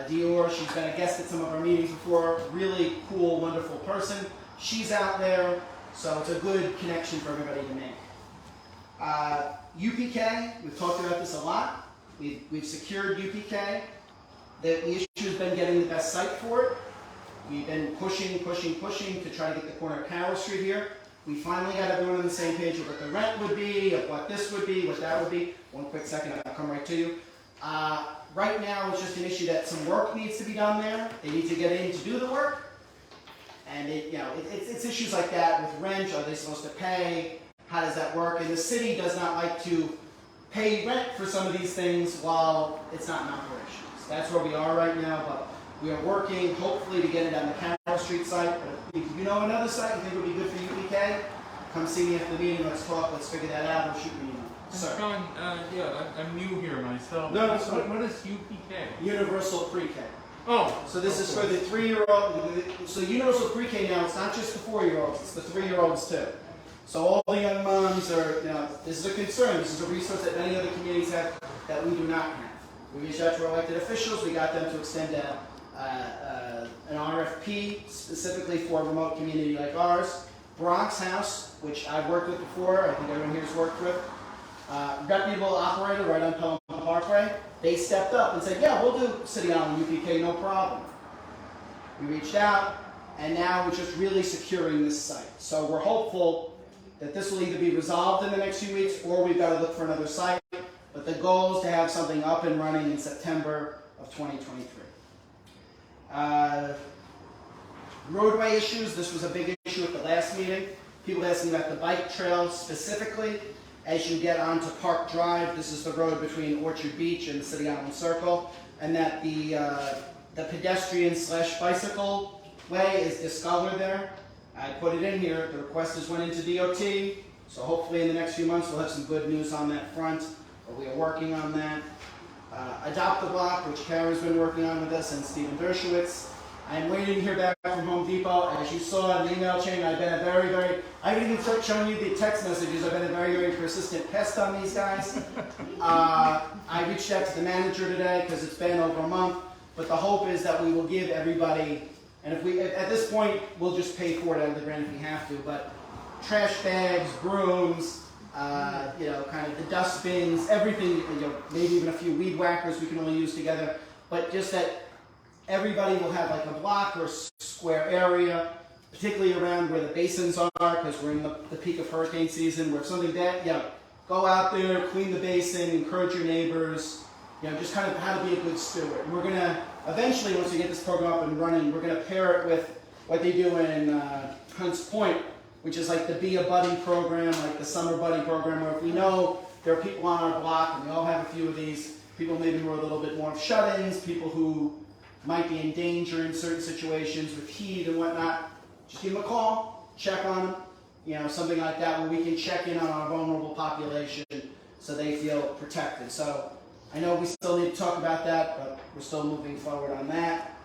Dior, she's been a guest at some of our meetings before. Really cool, wonderful person. She's out there. So it's a good connection for everybody to make. UPK, we've talked about this a lot. We've secured UPK. The issue has been getting the best site for it. We've been pushing to try to get the corner of Carroll Street here. We finally got everyone on the same page of what the rent would be, of what this would be, what that would be. One quick second, I'll come right to you. Right now, it's just an issue that some work needs to be done there. They need to get in to do the work. And it's issues like that with rent. Are they supposed to pay? How does that work? And the city does not like to pay rent for some of these things while it's not in operation. So that's where we are right now. But we are working, hopefully, to get it on the Carroll Street site. But if you know another site you think would be good for UPK, come see me after the meeting. Let's talk. Let's figure that out. Or shoot me an email. Sir. John, I'm new here myself. No, what is UPK? Universal Pre-K. Oh. So this is for the 3-year-old. So universal pre-K now, it's not just the 4-year-olds, it's the 3-year-olds too. So all the young moms are, this is a concern. This is a resource that many other communities have that we do not have. We reached out to our elected officials. We got them to extend an RFP specifically for a remote community like ours. Bronx House, which I've worked with before, I think everyone here has worked with. Reputable operator right on Pelham Parkway. They stepped up and said, yeah, we'll do City Island UPK, no problem. We reached out, and now we're just really securing this site. So we're hopeful that this will either be resolved in the next few weeks, or we've got to look for another site. But the goal is to have something up and running in September of 2023. Roadway issues, this was a big issue at the last meeting. People asking about the bike trail specifically. As you get onto Park Drive, this is the road between Orchard Beach and the City Island Circle, and that the pedestrian/bicycle way is discolored there. I put it in here. The request has went into DOT, so hopefully in the next few months we'll have some good news on that front, but we are working on that. Adopt the Block, which Karen's been working on with us, and Stephen Dershowitz. I'm waiting to hear back from Home Depot. As you saw in the email chain, I've been I haven't even shown you the text messages. I've been a very, very persistent pest on these guys. I reached out to the manager today because it's been over a month, but the hope is that we will give everybody, and if we, at this point, we'll just pay for it out of the grant if we have to, but trash bags, brooms, kind of the dustbins, everything, maybe even a few weed whackers we can only use together, but just that everybody will have like a block or square area, particularly around where the basins are, because we're in the peak of hurricane season, where something that, go out there, clean the basin, encourage your neighbors, just kind of how to be a good steward. And we're going to, eventually, once we get this program up and running, we're going to pair it with what they do in Hunts Point, which is like the Be a Buddy program, like the Summer Buddy program, where if we know there are people on our block, and we all have a few of these, people maybe who are a little bit more of shut-ins, people who might be in danger in certain situations with heat and whatnot, just give them a call, check on them, something like that, where we can check in on our vulnerable population so they feel protected. So I know we still need to talk about that, but we're still moving forward on that.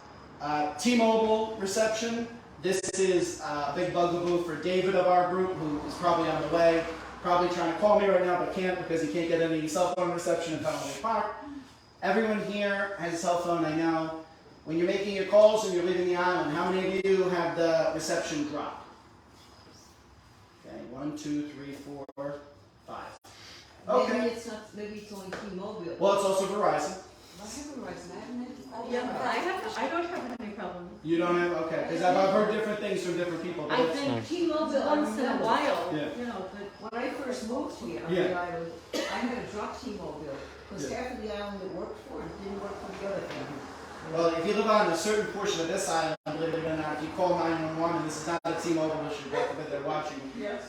T-Mobile reception. This is a big bugaboo for David of our group, who is probably on the way, probably trying to call me right now, but can't because he can't get any cell phone reception in Pelham Park. Everyone here has a cell phone, I know. When you're making your calls and you're leaving the island, how many of you have the reception drop? Okay, 1, 2, 3, 4, 5. Okay. Maybe it's only T-Mobile. Well, it's also Verizon. I have Verizon. I haven't had. Yeah, I don't have any problem. You don't have? Okay, because I've heard different things from different people. I think T-Mobile Once in a while, Yeah. But when I first moved here on Yeah. the island, I had to drop T-Mobile because Yeah. half of the island it worked for it didn't work for the other thing. Well, if you live on a certain portion of this island, believe it or not, if you call 911, and this is not a T-Mobile issue, but they're watching, Yes.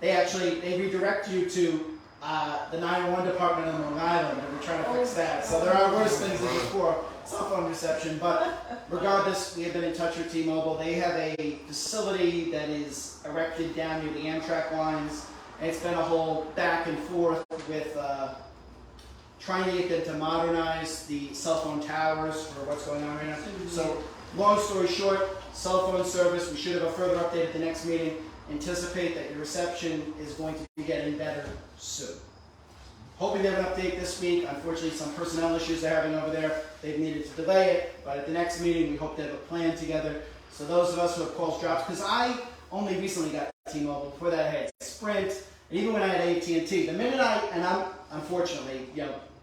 they redirect you to the 911 department on Long Island, and we're trying to fix that. So there are worse things than just poor cell phone reception, but regardless, we have been in touch with T-Mobile. They have a facility that is erected down near the Amtrak lines, and it's been a whole back and forth with trying to get them to modernize the cell phone towers for what's going on right now. So, long story short, cell phone service, we should have a further update at the next meeting. Anticipate that your reception is going to be getting better soon. Hoping to have an update this week. Unfortunately, some personnel issues they're having over there. They've needed to delay it, but at the next meeting, we hope to have a plan together. So those of us who have calls dropped, because I only recently got T-Mobile. Before that, I had Sprint, and even when I had AT&T, the minute I'm unfortunately,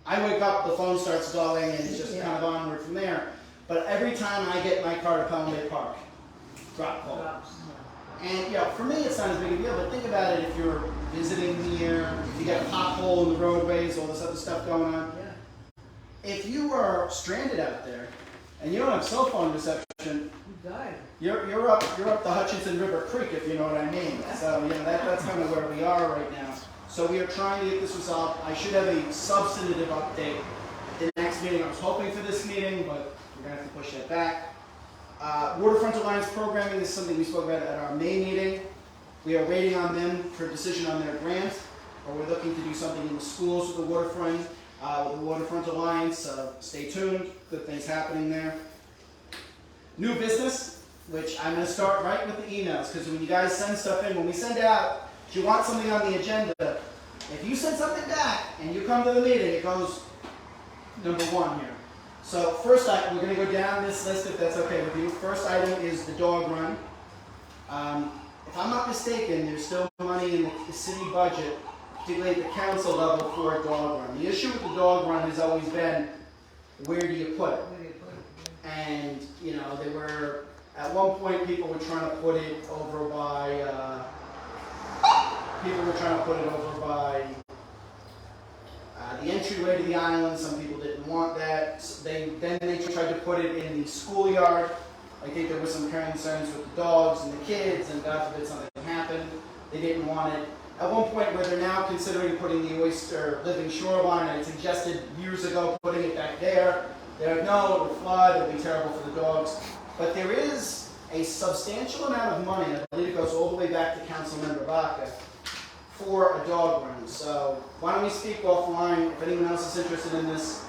I wake up, the phone starts going, and it's just kind of onward from there. But every time I get my car to Pelham Bay Park, drop call. And for me, it's not as big a deal, but think about it if you're visiting here, if you get a pothole in the roadways, all this other stuff going on. Yeah. If you are stranded out there and you don't have cell phone reception, You died. you're up the Hutchinson River Creek, if you know what I mean. So that's kind of where we are right now. So we are trying to get this resolved. I should have a substantive update at the next meeting. I was hoping for this meeting, but we're going to have to push that back. Waterfront Alliance programming is something we spoke about at our May meeting. We are waiting on them for a decision on their grant, or we're looking to do something in the schools with the Waterfront, with the Waterfront Alliance. Stay tuned. Good things happening there. New business, which I'm going to start right with the emails, because when you guys send stuff in, when we send out, if you want something on the agenda, if you send something back and you come to the meeting, it goes number 1 here. So first item, we're going to go down this list if that's okay with you. First item is the dog run. If I'm not mistaken, there's still money in the city budget, particularly at the council level, for a dog run. The issue with the dog run has always been, where do you put it? And, there were, at one point, people were trying to put it over by, the entryway to the island. Some people didn't want that. So they tried to put it in the schoolyard. I think there were some concerns with the dogs and the kids, and God forbid something happened. They didn't want it. At one point, where they're now considering putting the oyster living shoreline, I suggested years ago putting it back there. They're like, no, it would flood, it would be terrible for the dogs. But there is a substantial amount of money, I believe it goes all the way back to Councilmember Baca, for a dog run. So why don't we speak offline? If anyone else is interested in this,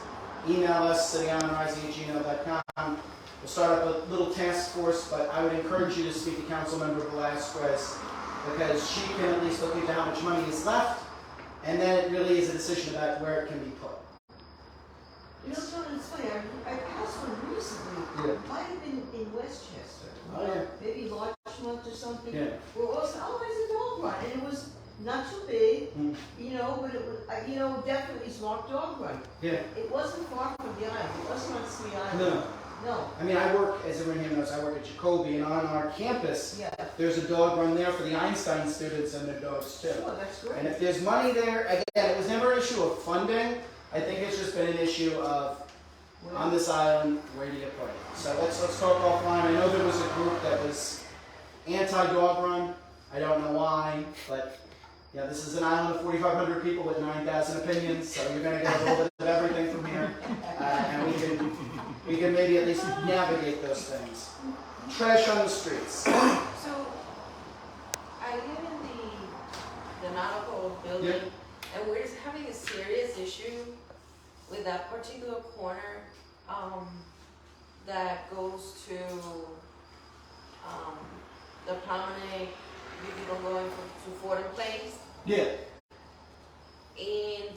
email us, cityonrising@gmail.com. We'll start up a little task force, but I would encourage you to speak to Councilmember Velasquez because she can at least look into how much money is left, and then it really is a decision about where it can be put. You know, John, it's funny, I passed one recently, Yeah. might have been in Westchester. Oh, yeah. Maybe Larchmont or something. Yeah. Where it was, oh, it's a dog run, and it was not too big, Mm. you know, but it was, definitely smart dog run. Yeah. It wasn't far from the island, it wasn't on Sea Island. No. No, I mean, I work, as everyone here knows, I work at Jacoby, and on our campus, yeah, there's a dog run there for the Einstein students and their dogs too. sure, that's great. And if there's money there, again, it was never an issue of funding. I think it's just been an issue of, on this island, where do you put it? So let's talk offline. I know there was a group that was anti-dog run. I don't know why, but yeah, this is an island of 4,500 people with 9,000 opinions, so you're going to get a little bit of everything from here, and we can maybe at least navigate those things. Trash on the streets. So, I live in the nautical building, Yep. and we're just having a serious issue with that particular corner, that goes to, the promenade, you people going to Fordham Place, Yeah. and,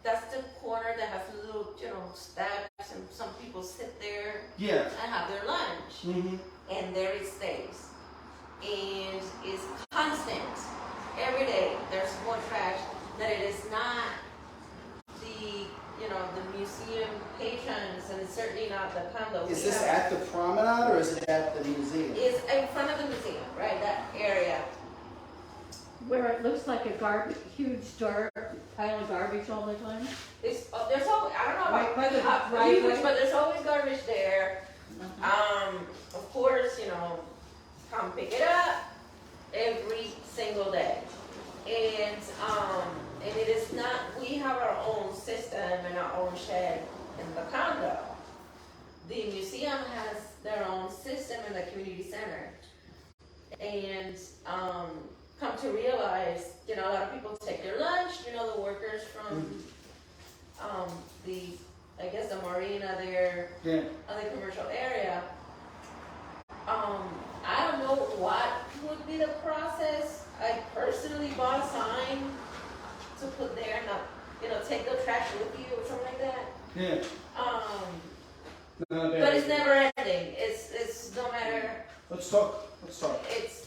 that's the corner that has little, steps, and some people sit there Yeah. and have their lunch. Mm-hmm. And there it stays. And it's constant. Every day there's more trash that it is not the, the museum patrons, and it's certainly not the condo. Is We this have- at the promenade or is it at the museum? It's in front of the museum, right? That area. Where it looks like a huge pile of garbage all the time. There's always, I don't know Right by the how driveway? huge, but there's always garbage there. Of course, come pick it up every single day. And it is not, we have our own system and our own shed in the condo. The museum has their own system in the community center. And, come to realize, a lot of people take their lunch, the workers from, the marina there, Yeah. on the commercial area. I don't know what would be the process. I personally bought a sign to put there, not, take the trash with you or something like that. Yeah. But it's never ending. It's no matter, Let's talk.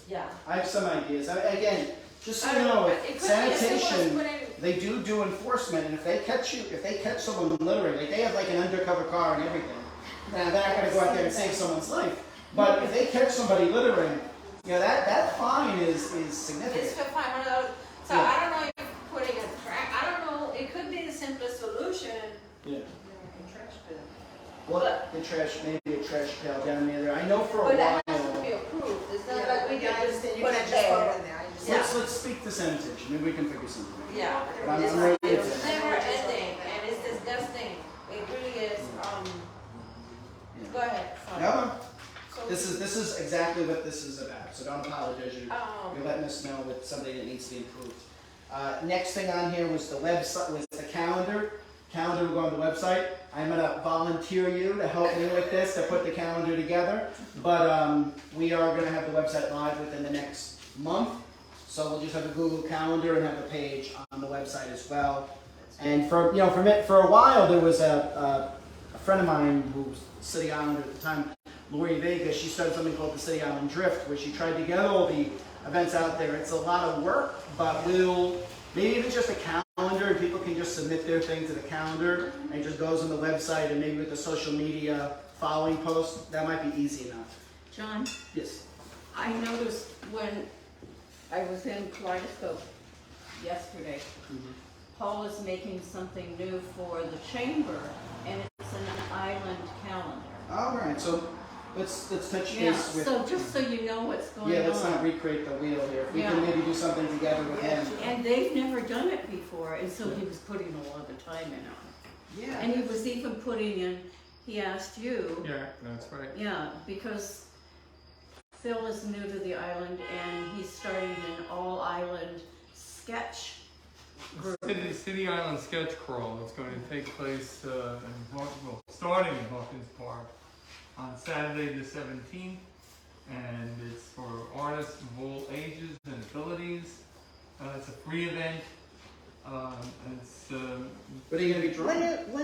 yeah. I have some ideas. Again, just so I you don't know, know, it could be as simple as sanitation, putting- they do enforcement, and if they catch someone littering, like they have like an undercover car and everything. Now they're not gonna go out there and save someone's life. But if they catch somebody littering, that fine is significant. It's $500. So Yeah. I don't know if putting a trash, I don't know, it could be the simplest solution. Yeah. Trash bin. Well, maybe a trash pail down near there. I know for a But while. that has to be approved. It's not Yeah, like we yeah, I can just understand. You put can't it just put there. it in there. I just- Yeah. Let's speak to sanitation. Maybe we can figure something out. Yeah, But I'm it's ready to- it's never ending, and it's disgusting. It really is. Yeah. Go ahead. Sorry. No, So, this is exactly what this is about. So don't apologize. You're letting us know that something that needs to be improved. Next thing on here was the website, was the calendar. Calendar will go on the website. I'm gonna volunteer you to help me with this, to put the calendar together. But we are gonna have the website live within the next month. So we'll just have a Google Calendar and have a page on the website as well. And for a while there was a friend of mine who was City Islander at the time, Lori Vega. She started something called the City Island Drift, where she tried to get all the events out there. It's a lot of work, but maybe even just a calendar, and people can just submit their thing to the calendar, and it just goes on the website, and maybe with the social media following posts, that might be easy enough. John, Yes. I noticed when I was in Kaleidoscope yesterday, Paul is making something new for the chamber, and it's an island calendar. All right, so let's touch Yeah, base with. so just so you know what's going on. Yeah, let's not recreate the wheel here. If we can Yeah. maybe do something together with him. And they've never done it before, and so he was putting a lot of time in on it. Yeah. And he was even putting in, he asked you, Yeah, that's right. yeah, because Phil is new to the island and he's starting an all-island sketch group. City Island Sketch Crawl. It's going to take place starting in Hawkins Park on Saturday the 17th, and it's for artists of all ages and abilities. It's a free event. What are you gonna be drawing?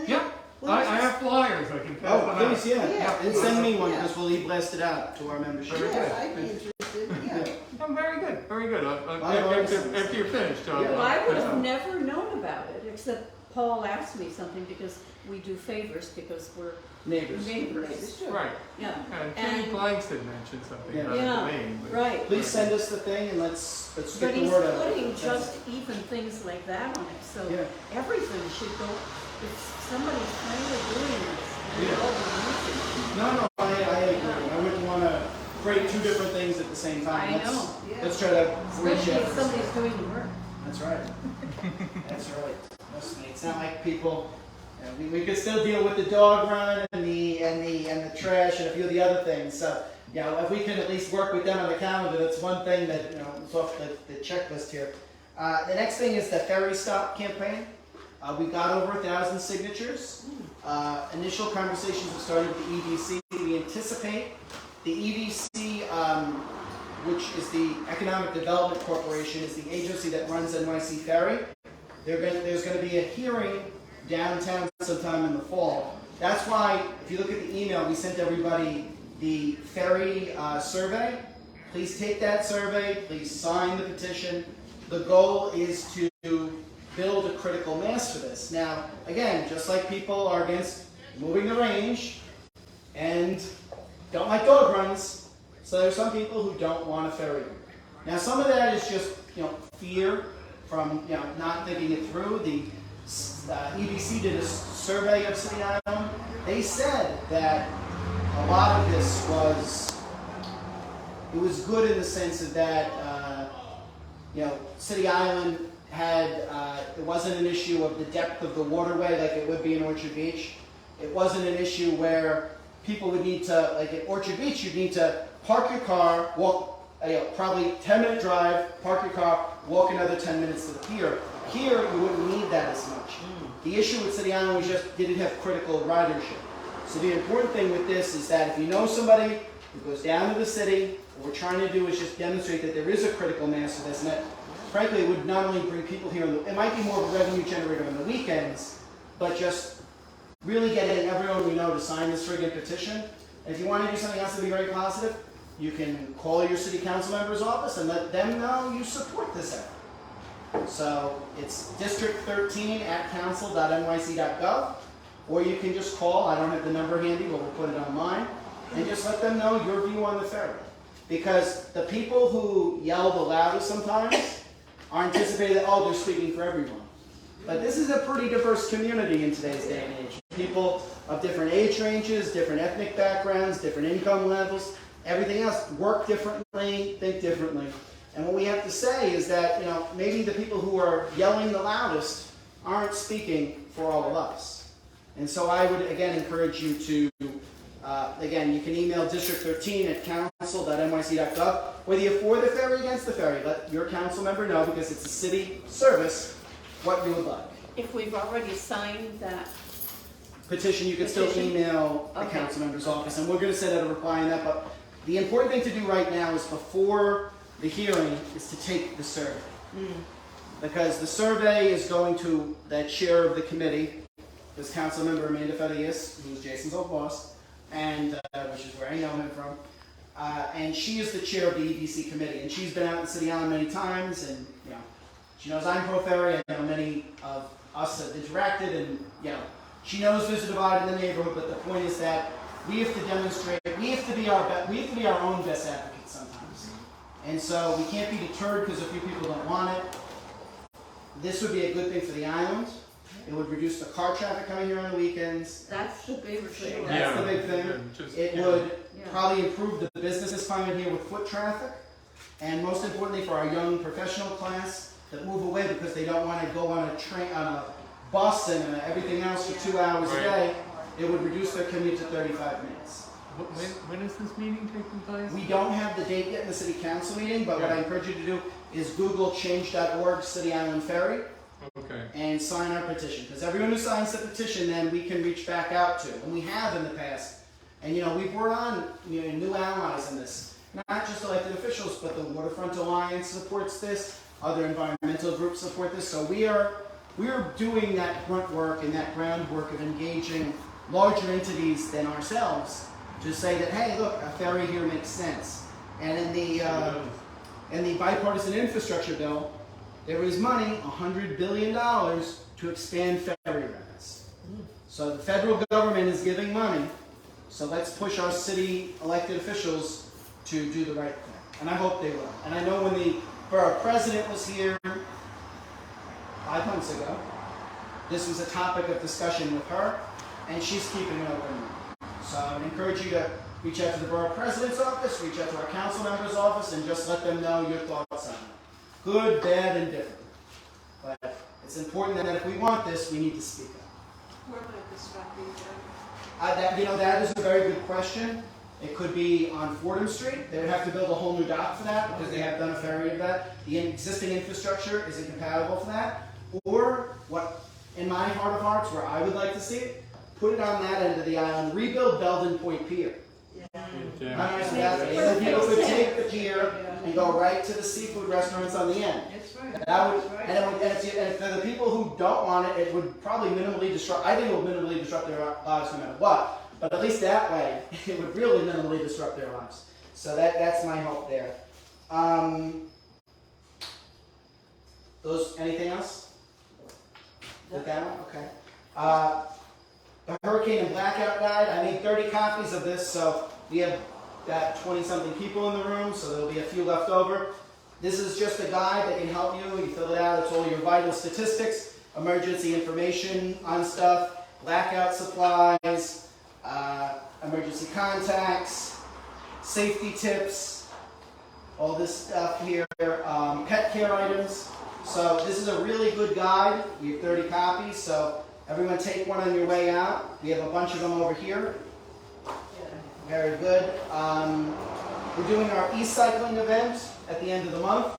Yeah, I have flyers. I can pass Oh, them out. please, yeah. Yeah. And send me one Yeah. because we'll e-blast it out to our membership. Yeah, I'd be interested, yeah. Oh, very good, very good. Flyers. After you're finished, I'll, Yeah. Well, I would have never known about it, except Paul asked me something because we do favors because we're Neighbors. neighbors. Sure. Right. Yeah, Kenny And- Blanks had mentioned something Yeah. about Yeah, the name. but- right. Please send us the thing and let's But get the he's word out. putting just even things like that on it, so Yeah. everything should go, if somebody's finally doing this, Yeah. they're all using it. No, I agree. I wouldn't want to create two different things at the same time. I know, Let's try to reach especially if out. somebody's doing the work. That's right. That's right. Trust me, it's not like people. You know, we could still deal with the dog run and the trash and a few of the other things. So, you know, if we can at least work with them on the calendar, that's one thing that is off the checklist here. The next thing is the Ferry Stop campaign. We got over 1,000 signatures. Initial conversations have started with the EDC. We anticipate the EDC, which is the Economic Development Corporation, is the agency that runs NYC Ferry. There's going to be a hearing downtown sometime in the fall. That's why, if you look at the email, we sent everybody the ferry survey. Please take that survey. Please sign the petition. The goal is to build a critical mass for this. Now, again, just like people are against moving the range and don't like dog runs, so there's some people who don't want a ferry. Now, some of that is just fear from not thinking it through. The EDC did a survey of City Island. They said that a lot of this was good in the sense of that City Island had it wasn't an issue of the depth of the waterway like it would be in Orchard Beach. It wasn't an issue where people would need to, like at Orchard Beach, you'd need to park your car, walk probably 10-minute drive, park your car, walk another 10 minutes to the pier. Here, you wouldn't need that as much. The issue with City Island was just didn't have critical ridership. So the important thing with this is that if you know somebody who goes down to the city, what we're trying to do is just demonstrate that there is a critical mass of this, and that frankly it would not only bring people here, it might be more of a revenue generator on the weekends, but just really getting everyone we know to sign this friggin' petition. And if you want to do something else to be very positive, you can call your city council member's office and let them know you support this effort. So it's District 13 at council.nyc.gov, or you can just call, I don't have the number handy, but we'll put it online, and just let them know your view on the ferry. Because the people who yell the loudest sometimes are anticipating that, they're speaking for everyone. But this is a pretty diverse community in today's day and age. People of different age ranges, different ethnic backgrounds, different income levels, everything else, work differently, think differently. And what we have to say is that, maybe the people who are yelling the loudest aren't speaking for all of us. And so I would, again, encourage you to, you can email District 13 at council.nyc.gov, whether you're for the ferry or against the ferry. Let your council member know, because it's a city service, what you would like. If we've already signed that, Petition, you can still Petition? email the Okay. council member's office, and we're going to send out a reply on that. But the important thing to do right now is before the hearing is to take the survey. Because the survey is going to the chair of the committee, this council member Amanda Farias, who's Jason's old boss, and which is where I know him from. And she is the chair of the EDC committee, and she's been out in City Island many times, and she knows I'm pro-ferry. I know many of us have interacted, and she knows there's a divide in the neighborhood. But the point is that we have to demonstrate, we have to be our own best advocates sometimes, and so we can't be deterred because a few people don't want it. This would be a good thing for the island. It would reduce the car traffic coming here on the weekends. that's the big thing. That's the big thing. It would probably improve the business climate here with foot traffic, and most importantly for our young professional class that move away because they don't want to go on a train, on a bus and everything else for 2 hours a day. It would reduce their commute to 35 minutes. When is this meeting taking place? We don't have the date yet in the city council meeting, but what I encourage you to do is Google change.org City Island Ferry. Okay. and sign our petition. Because everyone who signs the petition, then we can reach back out to, and we have in the past. And we've brought on new allies in this. Not just elected officials, but the Waterfront Alliance supports this. Other environmental groups support this. So we are doing that grunt work and that groundwork of engaging larger entities than ourselves to say that, hey, look, a ferry here makes sense. And in the bipartisan infrastructure bill, there is money, $100 billion, to expand ferry routes. So the federal government is giving money. So let's push our city elected officials to do the right thing. And I hope they will. And I know when the borough president was here 5 months ago, this was a topic of discussion with her, and she's keeping an open mind. So I would encourage you to reach out to the borough president's office, reach out to our council member's office, and just let them know your thoughts on it. Good, bad, and different. But it's important that if we want this, we need to speak up. Where might this stop being done? That is a very good question. It could be on Fordham Street. They would have to build a whole new dock for that because they have done a ferry of that. The existing infrastructure isn't compatible for that. Or what, in my heart of hearts, where I would like to see it, put it on that end of the island, rebuild Belden Point Pier. Yeah. How nice would that be? And then people could take the pier and go right to the seafood restaurants on the end. That's right. That would, That's right. and if for the people who don't want it, it would probably minimally disrupt. I think it will minimally disrupt their lives no matter what. But at least that way, it would really minimally disrupt their lives. So that's my hope there. Anything else? With that one? Okay. The hurricane and blackout guide. I made 30 copies of this, so we have got 20-something people in the room, so there'll be a few left over. This is just a guide that can help you. You fill it out. It's all your vital statistics, emergency information on stuff, blackout supplies, emergency contacts, safety tips, all this stuff here, pet care items. So this is a really good guide. We have 30 copies, so everyone take one on your way out. We have a bunch of them over here. Very good. We're doing our e-cycling event at the end of the month.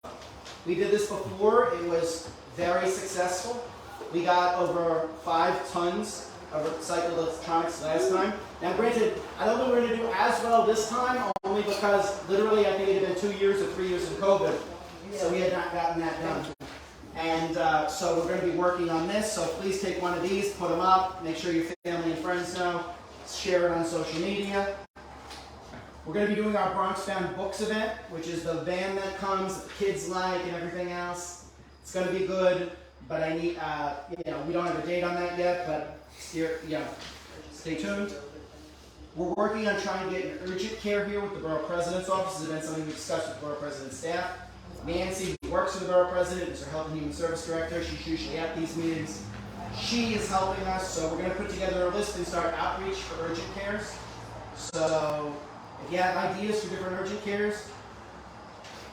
We did this before. It was very successful. We got over 5 tons of recycled electronics last time. Now granted, I don't think we're going to do as well this time, only because literally I think it had been 2 years or 3 years in COVID. So we had not gotten that done. And so we're going to be working on this, so please take one of these, put them up, make sure your family and friends know, share it on social media. We're going to be doing our Bronx Bound Books event, which is the van that comes, that the kids like, and everything else. It's going to be good, but I need, we don't have a date on that yet, but stay tuned. We're working on trying to get an urgent care here with the Borough President's office. It's been something we discussed with the Borough President's staff. Nancy, who works for the Borough President, is our Health and Human Service Director. She's usually at these meetings. She is helping us, so we're going to put together a list and start outreach for urgent cares. So if you have ideas for different urgent cares,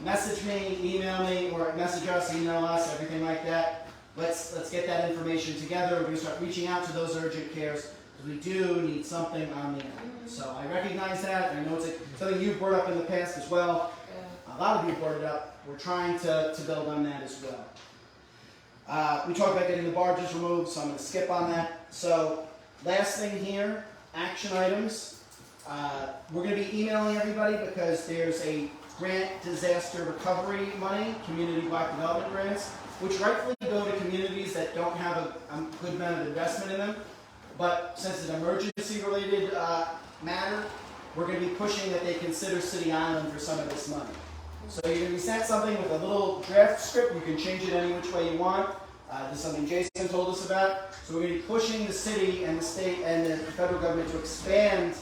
message me, email me, or message us, email us, everything like that. Let's get that information together. We're going to start reaching out to those urgent cares because we do need something on the end. So I recognize that. I know it's something you've brought up in the past as well. A lot of you brought it up. We're trying to build on that as well. We talked about getting the barges removed, so I'm going to skip on that. So last thing here, action items. We're going to be emailing everybody because there's a grant disaster recovery money, community block development grants, which rightfully go to communities that don't have a good amount of investment in them. But since it's an emergency-related matter, we're going to be pushing that they consider City Island for some of this money. So you're going to be sent something with a little draft script. You can change it any which way you want. This is something Jason told us about. So we're going to be pushing the city and the state and the federal government to expand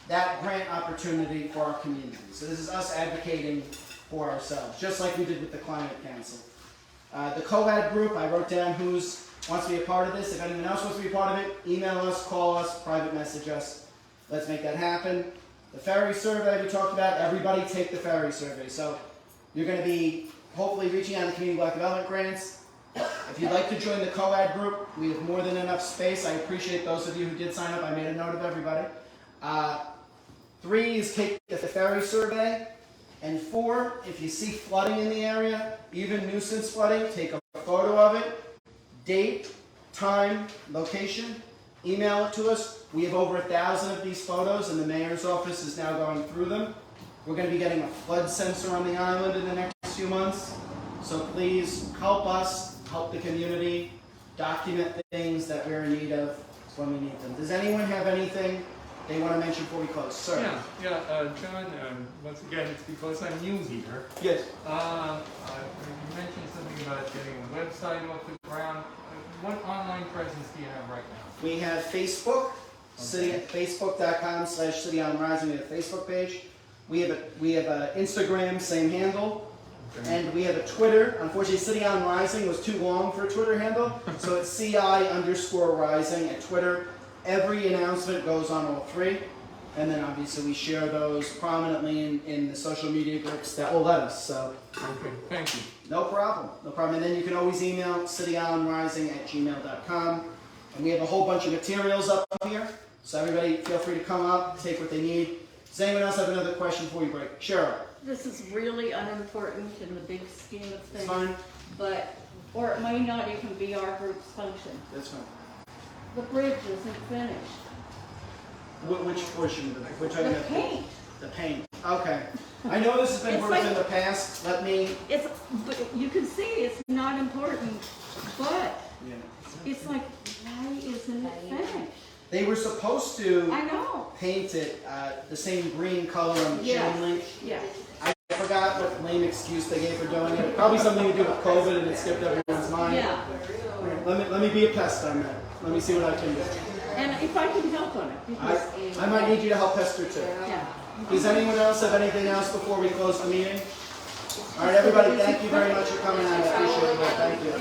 that grant opportunity for our community. So this is us advocating for ourselves, just like we did with the Climate Council. The COAD group, I wrote down who wants to be a part of this. If anyone else wants to be a part of it, email us, call us, private message us. Let's make that happen. The ferry survey we talked about, everybody take the ferry survey. So you're going to be hopefully reaching out to community block development grants. If you'd like to join the COAD group, we have more than enough space. I appreciate those of you who did sign up. I made a note of everybody. 3 is take the ferry survey. And 4, if you see flooding in the area, even nuisance flooding, take a photo of it, date, time, location, email it to us. We have over 1,000 of these photos, and the mayor's office is now going through them. We're going to be getting a flood sensor on the island in the next few months. So please help us, help the community, document things that we're in need of when we need them. Does anyone have anything they want to mention before we close? Sir? John, once again, it's because I'm new here. Yes. You mentioned something about getting a website off the ground. What online presence do you have right now? We have Facebook, Facebook.com/City Island Rising. We have a Facebook page. We have a Instagram, same handle. And we have a Twitter. Unfortunately, City Island Rising was too long for a Twitter handle, so it's CI_Rising at Twitter. Every announcement goes on all three, and then obviously we share those prominently in the social media groups that will let us. So, Okay, thank you. no problem. And then you can always email cityislandrising@gmail.com. And we have a whole bunch of materials up here, so everybody feel free to come up, take what they need. Does anyone else have another question before we break? Cheryl. This is really unimportant in the big scheme of It's things. fine. Or it may not even be our group's function. That's fine. The bridge isn't finished. Which portion of it? Which item? The paint. The paint. Okay. I know this has been It's worked like- in the past. Let me. But you can see it's not important, but Yeah. it's like, why isn't it finished? They were supposed to I know. paint it the same green color on the Yeah. chain link. Yeah. I forgot what lame excuse they gave for doing it. Probably something to do with COVID and it skipped everyone's mind. Yeah. Let me be a pest on that. Let me see what I can do. And if I can help on it, because, I might need you to help Hester too. yeah. Does anyone else have anything else before we close the meeting? All right, everybody, thank you very much for coming out. I appreciate it. Thank you.